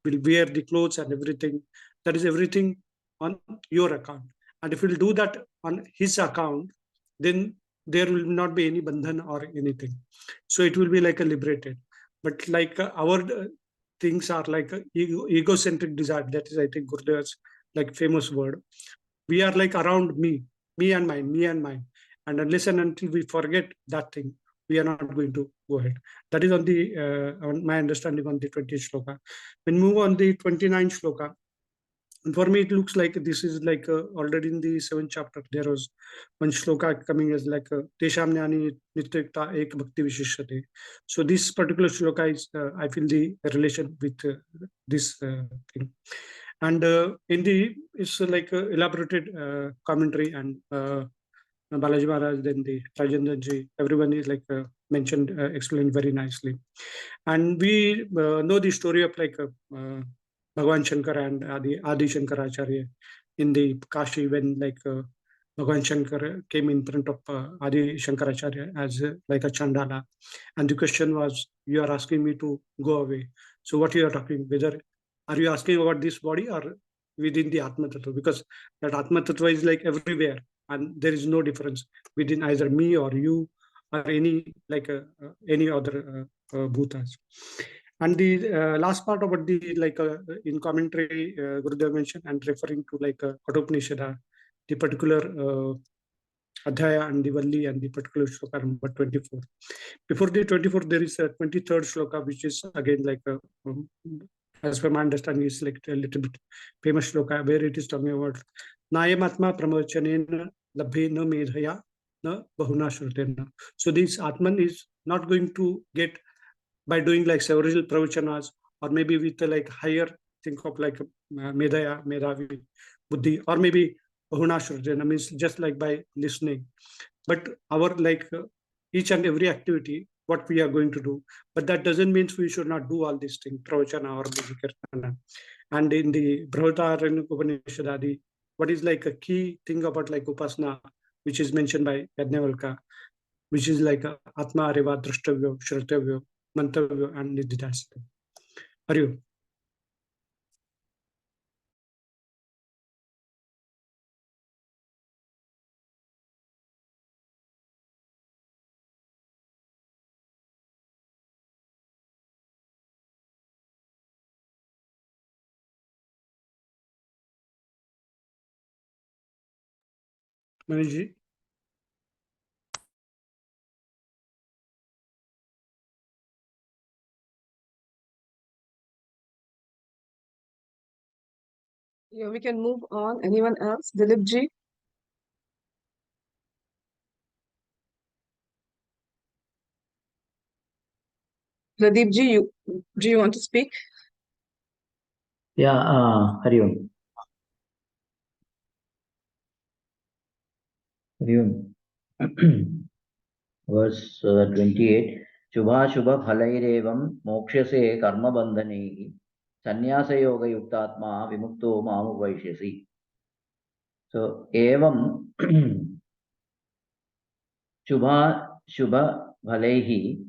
will wear the clothes and everything, that is everything on your account. And if we'll do that on his account, then there will not be any bandhan or anything. So it will be like a liberated. But like our things are like egocentric desire. That is, I think, Gurudev's like famous word. We are like around me and mine, me and mine. And unless and until we forget that thing, we are not going to go ahead. That is on the on my understanding on the 20th shloka. When move on the 29th shloka, and for me it looks like this is like already in the 7th chapter. There was one shloka coming as like Tesham Jnani Nityukta Ek Bhakti Vishishyate. So this particular shloka is I feel the relation with this thing. And in the it's like elaborated commentary, and Balaji Maharaj, then the Rajendra ji, everyone is like mentioned, explained very nicely. And we know the story of like Bhagwan Shankar and Adi Shankaracharya in the Kashi, when like Bhagwan Shankar came in front of Adi Shankaracharya as like a Chandala. And the question was, you are asking me to go away. So what you are talking, whether are you asking about this body or within the Atma Tattva? Because that Atma Tattva is like everywhere, and there is no difference within either me or you or any like any other bhutas. And the last part about the like in commentary Gurudev mentioned, and referring to like Kathopanishada, the particular Adhyaya and the Valli and the particular shloka number 24. Before the 24, there is a 23rd shloka, which is again like as per my understanding, is like a little bit famous shloka, where it is talking about Nayamatma Pramochanena Labhe na Medhaya na Bahuna Shrutena. So this Atman is not going to get by doing like several pravachanas, or maybe with like higher, think of like Medhaya, Medhavi, Buddhi, or maybe Bahuna Shrutena, means just like by listening. But our like each and every activity, what we are going to do, but that doesn't mean we should not do all these things, pravachana or kirtana. And in the Brahmataranya Upanishad, what is like a key thing about like upasana, which is mentioned by Yajnavalkya, which is like Atma Areva Drashtavyo, Shratavyo, Mantavyo, and Nididasya. Are you? Maniji? Yeah, we can move on. Anyone else? Dilip ji? Pradeep ji, do you want to speak? Yeah, Hari Om. Hari Om. Verse 28. Shubha Shubha Phalairevam Mokshase Karma Bandhanehi Sannyasa Yoga Yuktatma Vimukto Mamu Vaishyasi. So, Evam Shubha Shubha Bhalaihi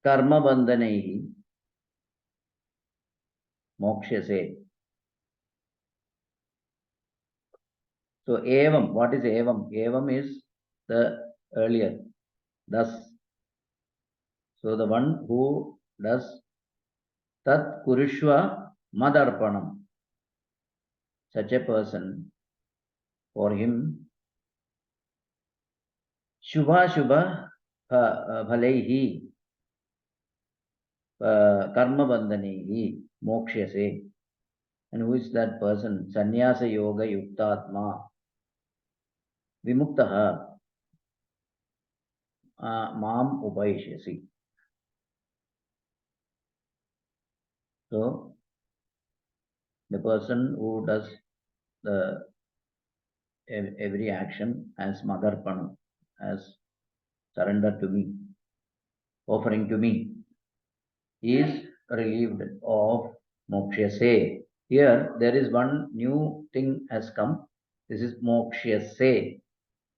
Karma Bandhanehi Mokshase. So, Evam, what is Evam? Evam is the earlier, thus. So, the one who does Tat Kurushva Madarpanam. Such a person, for him, Shubha Shubha Bhalaihi Karma Bandhanehi Mokshase. And who is that person? Sannyasa yoga yuktatma vimuktaha mam upaishyasi. So the person who does the every action as madarpana, as surrender to me, offering to me, is relieved of mokshase. Here there is one new thing has come. This is mokshase.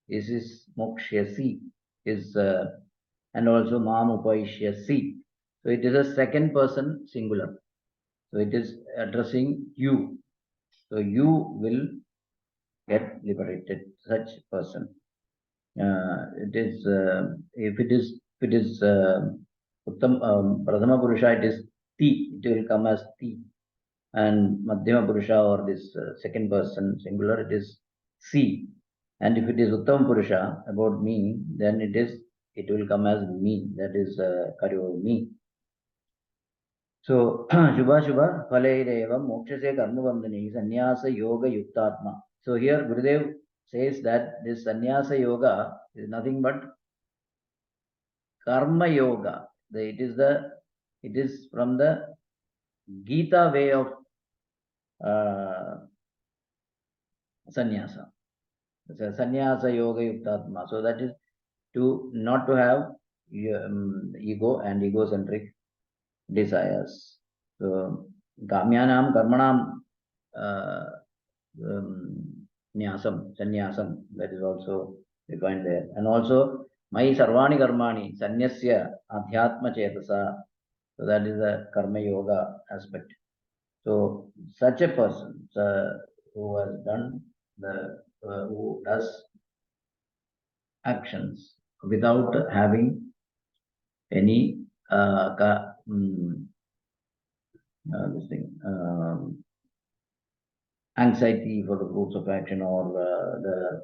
This is mokshasi. Is and also mam upaishyasi. So it is a second person singular. So it is addressing you. So you will get liberated. Such person. It is if it is Prathama Purusha, it is ti. It will come as ti. And Madhyama Purusha or this second person singular, it is si. And if it is Uttam Purusha about me, then it will come as me. That is Karyo me. So Shubha Shubha Phalaireva Mokshase Karma Bandhani Sannyasa Yoga Yuktatma. So here Gurudev says that this Sannyasa Yoga is nothing but Karma Yoga. It is from the Gita way of sannyasa. Sannyasa yoga yuktatma. So that is not to have ego and egocentric desires. So kamyanam karmanam nyasam, sannyasam, that is also defined there. And also mai sarvani karmani sanyasya adhyatma chetasa. So that is the karma yoga aspect. So such a person who has done who does actions without having any this thing anxiety for the fruits of action or the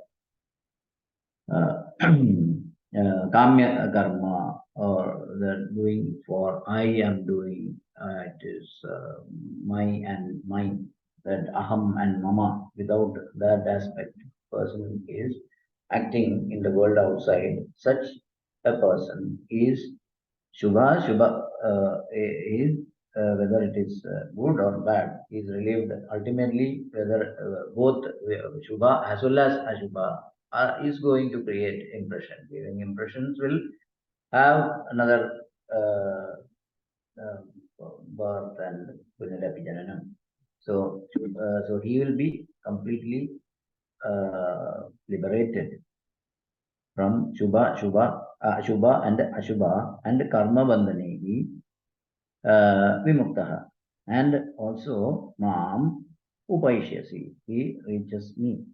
kamya karma or the doing for I am doing, it is my and mine, that aham and mama. Without that aspect, person is acting in the world outside. Such a person is Shubha. Is whether it is good or bad, is relieved ultimately, whether both Shubha as well as Ashubha is going to create impression. Giving impressions will have another birth and Punirapi Jananam. So he will be completely liberated from Shubha and Ashubha and Karma Bandhanehi Vimuktaha. And also Mam Upaishyasi. He reaches me.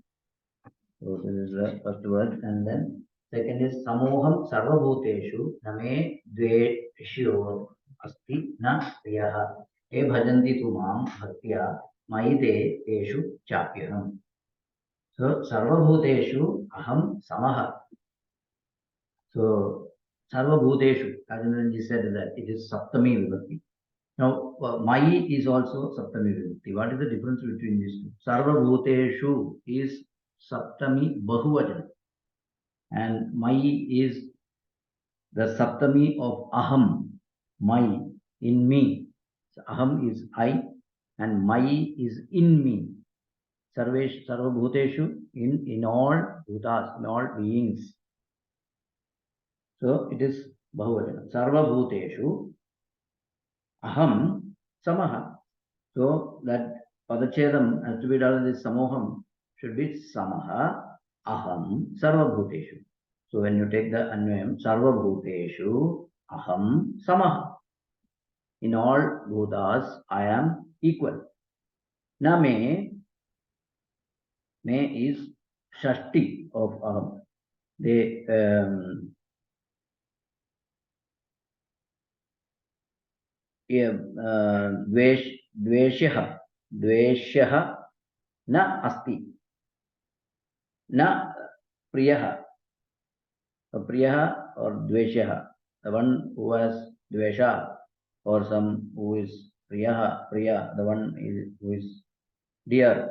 So this is the first word, and then second is Samoham Sarvabhuteshu Name Dveshyo Asti Na Priyaha E Bhajanti Tu Mam Bhaktya Maite Eshu Chapyaham. So Sarvabhuteshu Aham Samaha. So Sarvabhuteshu, Rajendranji said that it is Saptami Vibhakti. Now, Mai is also Saptami Vibhakti. What is the difference between these two? Sarvabhuteshu is Saptami Bahuvajana. And Mai is the Saptami of Aham, Mai, in me. So Aham is I, and Mai is in me. Sarvabhuteshu, in all bhutas, in all beings. So it is Bahuvajana. Sarvabhuteshu Aham Samaha. So that Padachedam has to be done in this Samoham should be Samaha Aham Sarvabhuteshu. So when you take the Anvayam, Sarvabhuteshu Aham Samaha. In all bhutas, I am equal. Na me is Shashti of Aham. They Dveshyaha na asti. Na priyaha. Priyaha or dveshyaha. The one who has dvesha, or some who is priya, the one who is dear,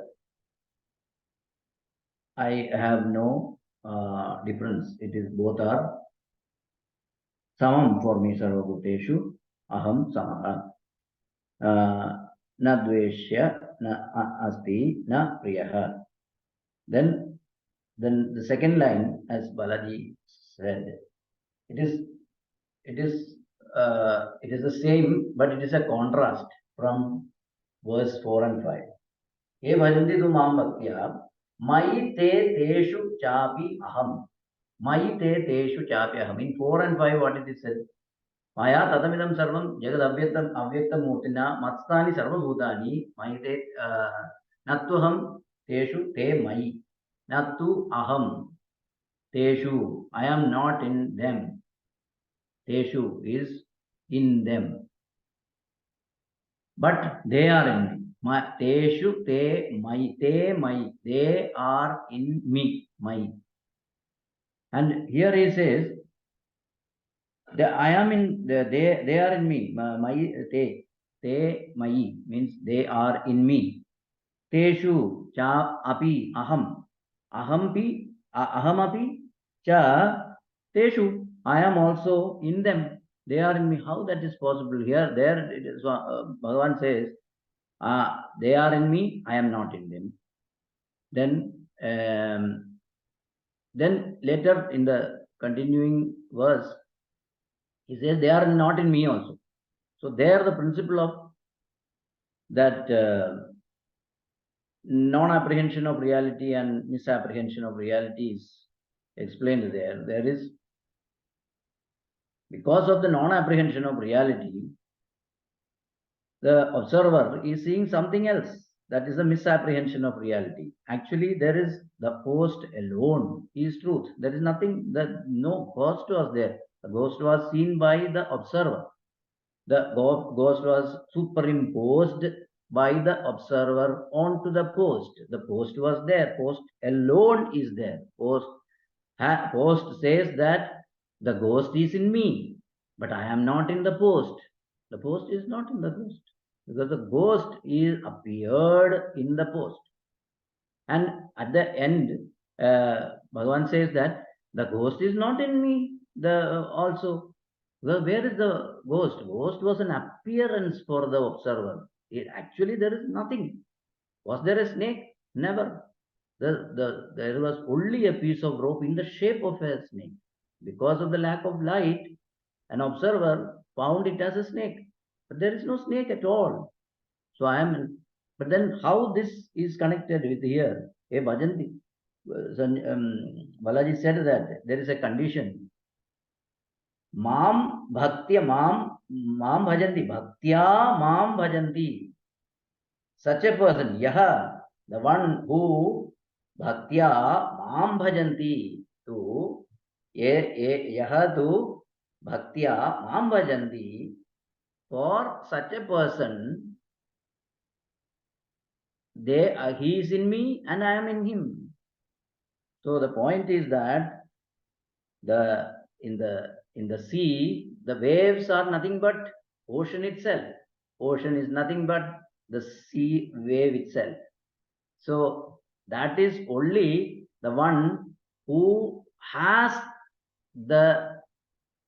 I have no difference. It is both are samam for me. Sarvabhuteshu aham samaha. Na dveshya na asti na priyaha. Then the second line, as Balaji said, it is the same, but it is a contrast from verse 4 and 5. He bhajanti tu mam bhaktya mai te teshu chapi aham. Mai te teshu chapi aham. In 4 and 5, what it is said? Maya tatamidam sarvam jagad avyaktam murtina matstani sarvabhutani mai te nattuham teshu te mai. Nattu aham teshu. I am not in them. Teshu is in them. But they are in me. Teshu te mai. They are in me. Mai. And here he says, I am in, they are in me. Mai te mai means they are in me. Teshu cha api aham. Ahampi, ahamapi cha teshu. I am also in them. They are in me. How that is possible? Here, there, it is, Bhagavan says, they are in me, I am not in them. Then later in the continuing verse, he says they are not in me also. So there the principle of that non-apprehension of reality and misapprehension of reality is explained there. There is, because of the non-apprehension of reality, the observer is seeing something else. That is the misapprehension of reality. Actually, there is the post alone is truth. There is nothing, no ghost was there. The ghost was seen by the observer. The ghost was superimposed by the observer onto the post. The post was there. Post alone is there. Post says that the ghost is in me, but I am not in the post. The post is not in the ghost, because the ghost is appeared in the post. And at the end, Bhagavan says that the ghost is not in me. Also, well, where is the ghost? Ghost was an appearance for the observer. Actually, there is nothing. Was there a snake? Never. There was only a piece of rope in the shape of a snake. Because of the lack of light, an observer found it as a snake. But there is no snake at all. So but then how this is connected with here? Hey, Bhajanti. Balaji said that there is a condition. Mam bhaktya mam bhajanti. Bhaktya mam bhajanti. Such a person, yaha, the one who bhaktya mam bhajanti, to yaha tu bhaktya mam bhajanti, for such a person, he is in me and I am in him. So the point is that in the sea, the waves are nothing but ocean itself. Ocean is nothing but the sea wave itself. So that is only the one who has the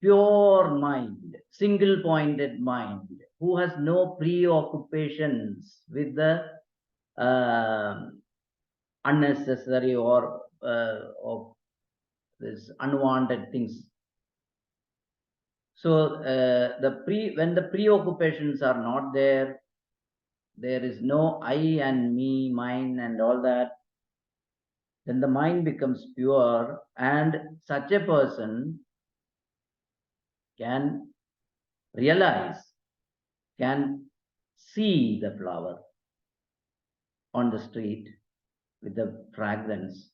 pure mind, single-pointed mind, who has no preoccupations with the unnecessary or of this unwanted things. So when the preoccupations are not there, there is no I and me, mine and all that, then the mind becomes pure, and such a person can realize, can see the flower on the street with the fragrance.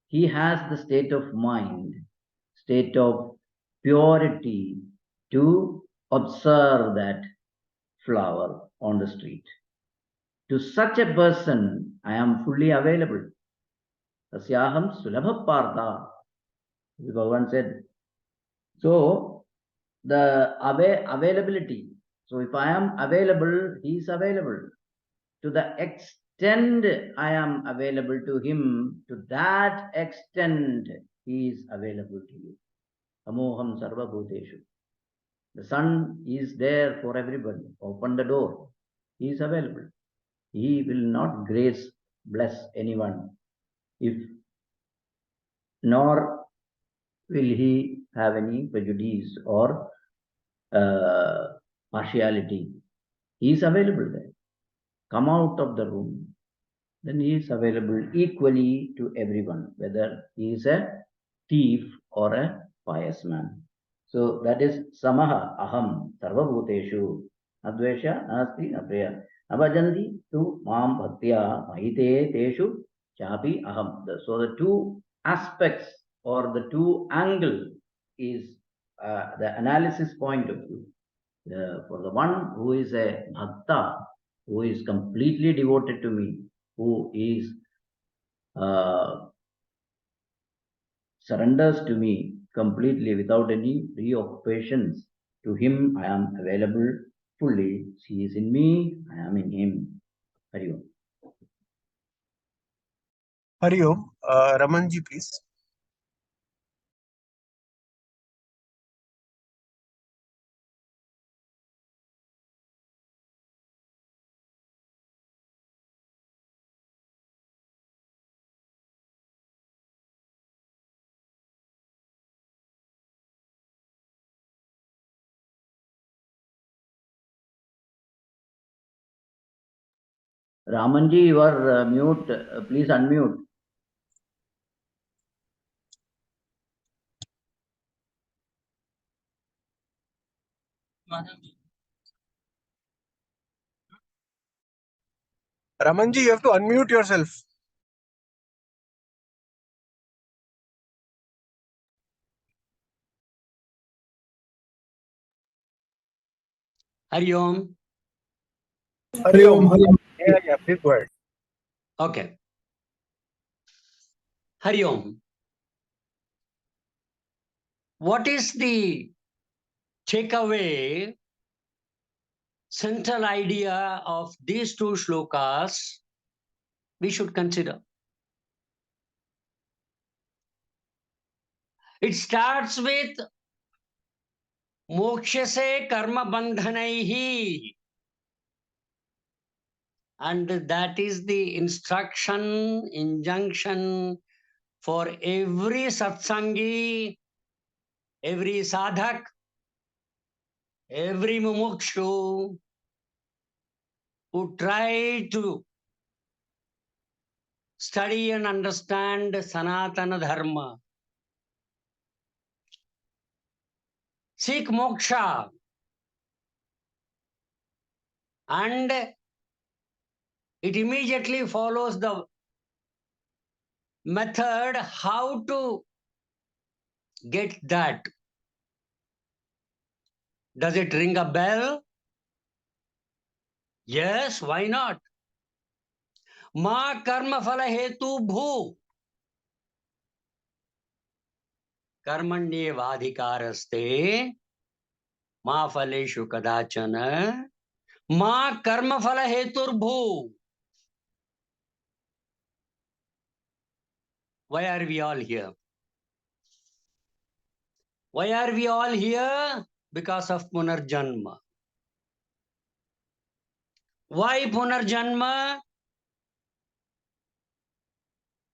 He has the state of mind, state of purity to observe that flower on the street. To such a person, I am fully available. Tasyaham sulabha partha, Bhagavan said. So, the availability. So, if I am available, he is available. To the extent I am available to him, to that extent he is available to you. Amoham sarva bhuteshu. The sun is there for everybody. Open the door. He is available. He will not bless anyone, if nor will he have any prejudice or partiality. He is available there. Come out of the room, then he is available equally to everyone, whether he is a thief or a pious man. So that is samaha aham sarvabhuteshu advesha nasti apriya avajanti tu mam bhaktya mahite teshu chapi aham. So the two aspects or the two angle is the analysis point of view. For the one who is a bhakta, who is completely devoted to me, who is surrenders to me completely without any preoccupations, to him I am available fully. He is in me, I am in him. Hari Om. Hari Om. Ramanji, please. Ramanji, you are mute. Please unmute. Ramanji, you have to unmute yourself. Hari Om. Hari Om. Hari Om. Yeah, please go ahead. Okay. Hari Om. What is the takeaway, central idea of these two shlokas we should consider? It starts with moksha se karma bandhanaihi, and that is the instruction, injunction for every satsangi, every sadhak, every mumukshu who try to study and understand Sanatana Dharma. Seek moksha, and it immediately follows the method how to get that. Does it ring a bell? Yes, why not? Ma karma phala hetu bhu karmanyevadhikaraste ma phaleshu kadachana ma karma phala hetur bhu. Why are we all here? Why are we all here? Because of Punarjanma. Why Punarjanma?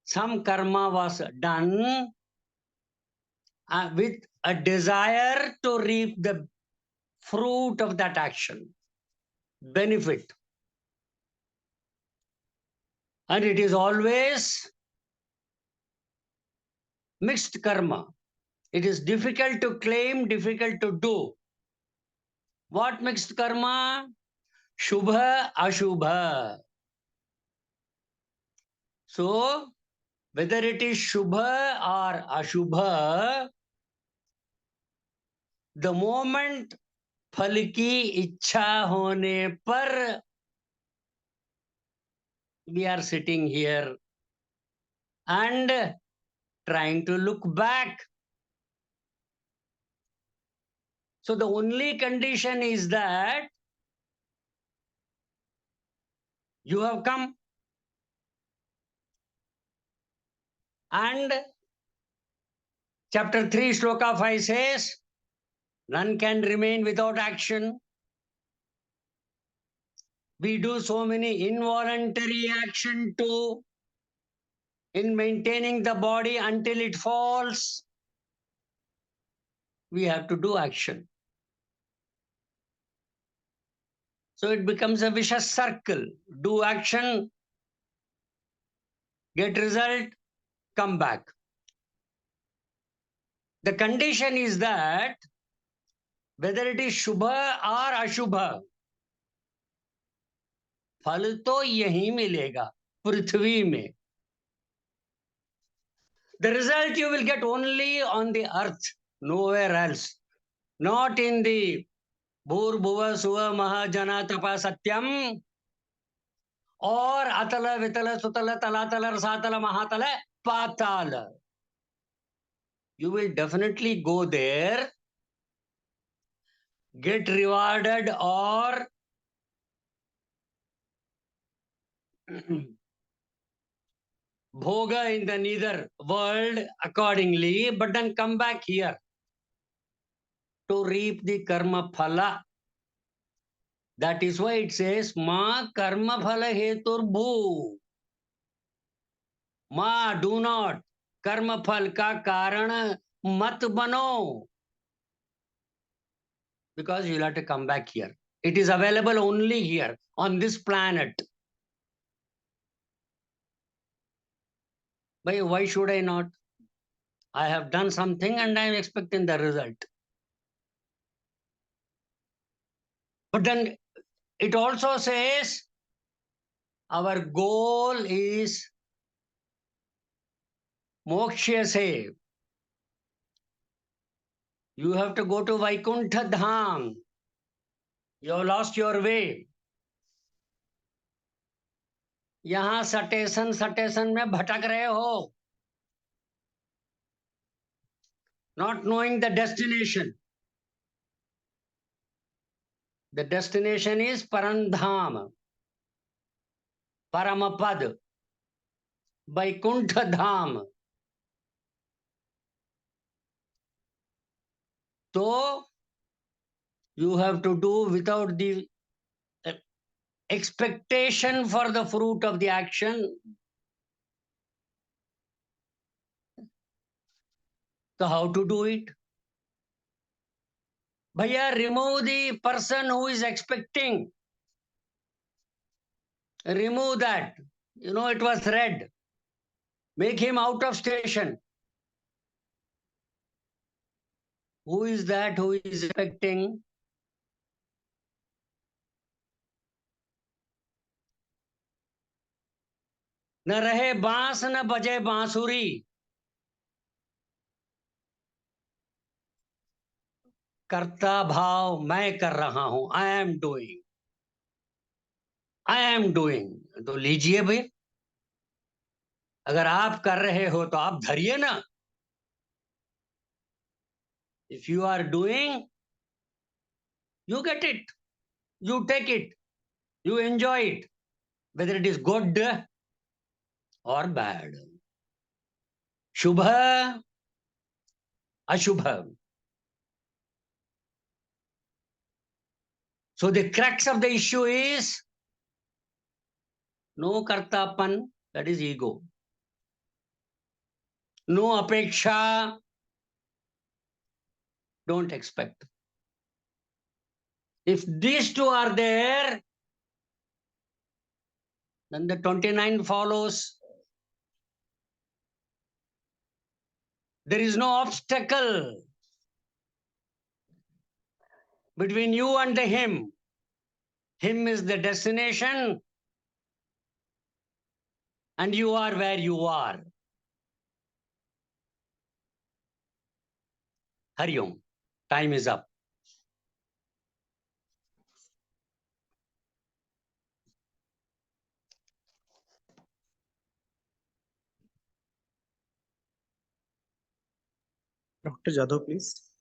Some karma was done with a desire to reap the fruit of that action, benefit. And it is always mixed karma. It is difficult to claim, difficult to do. What mixed karma? Shubha, Ashubha. So, whether it is Shubha or Ashubha, the moment फल की इच्छा होने पर we are sitting here and trying to look back. So the only condition is that you have come, And chapter 3, Shloka 5 says, none can remain without action. We do so many involuntary action too in maintaining the body until it falls. We have to do action. So it becomes a vicious circle. Do action, get result, come back. The condition is that whether it is Shubha or Ashubha, फल तो यही मिलेगा पृथ्वी में. The result you will get only on the earth, nowhere else. Not in the Bhurbhuva Suva Mahajana Tapa Satyam or Atala Vitala Sutala Talatala Rasatala Mahatala Patala. You will definitely go there, get rewarded or bhoga in the nether world accordingly, but then come back here to reap the karma phala. That is why it says, Ma karma phala hetur bhu. Ma, do not. Karma phal ka karan mat bano. Because you'll have to come back here. It is available only here on this planet. But why should I not? I have done something and I am expecting the result. But then it also says our goal is moksha se. You have to go to Vaikuntha Dham. You have lost your way. यहाँ सटेशन में भटक रहे हो. Not knowing the destination. The destination is Parandham, Paramapad, Vaikuntha Dham. So you have to do without the expectation for the fruit of the action. So how to do it? Bhaiya, remove the person who is expecting. Remove that. You know, it was red. Make him out of station. Who is that who is expecting? न रहे बांस न बजे बांसुरी. कर्ता भाव मैं कर रहा हूं. I am doing. I am doing. तो लीजिए भाई. अगर आप कर रहे हो तो आप धरिए ना. If you are doing, you get it. You take it. You enjoy it. Whether it is good or bad. Shubha, Ashubha. So the crux of the issue is no kartapan, that is ego. No apeksha, don't expect. If these two are there, then the 29 follows. There is no obstacle between you and the him. Him is the destination and you are where you are. Hari Om. Time is up. Dr. Jadhav, please.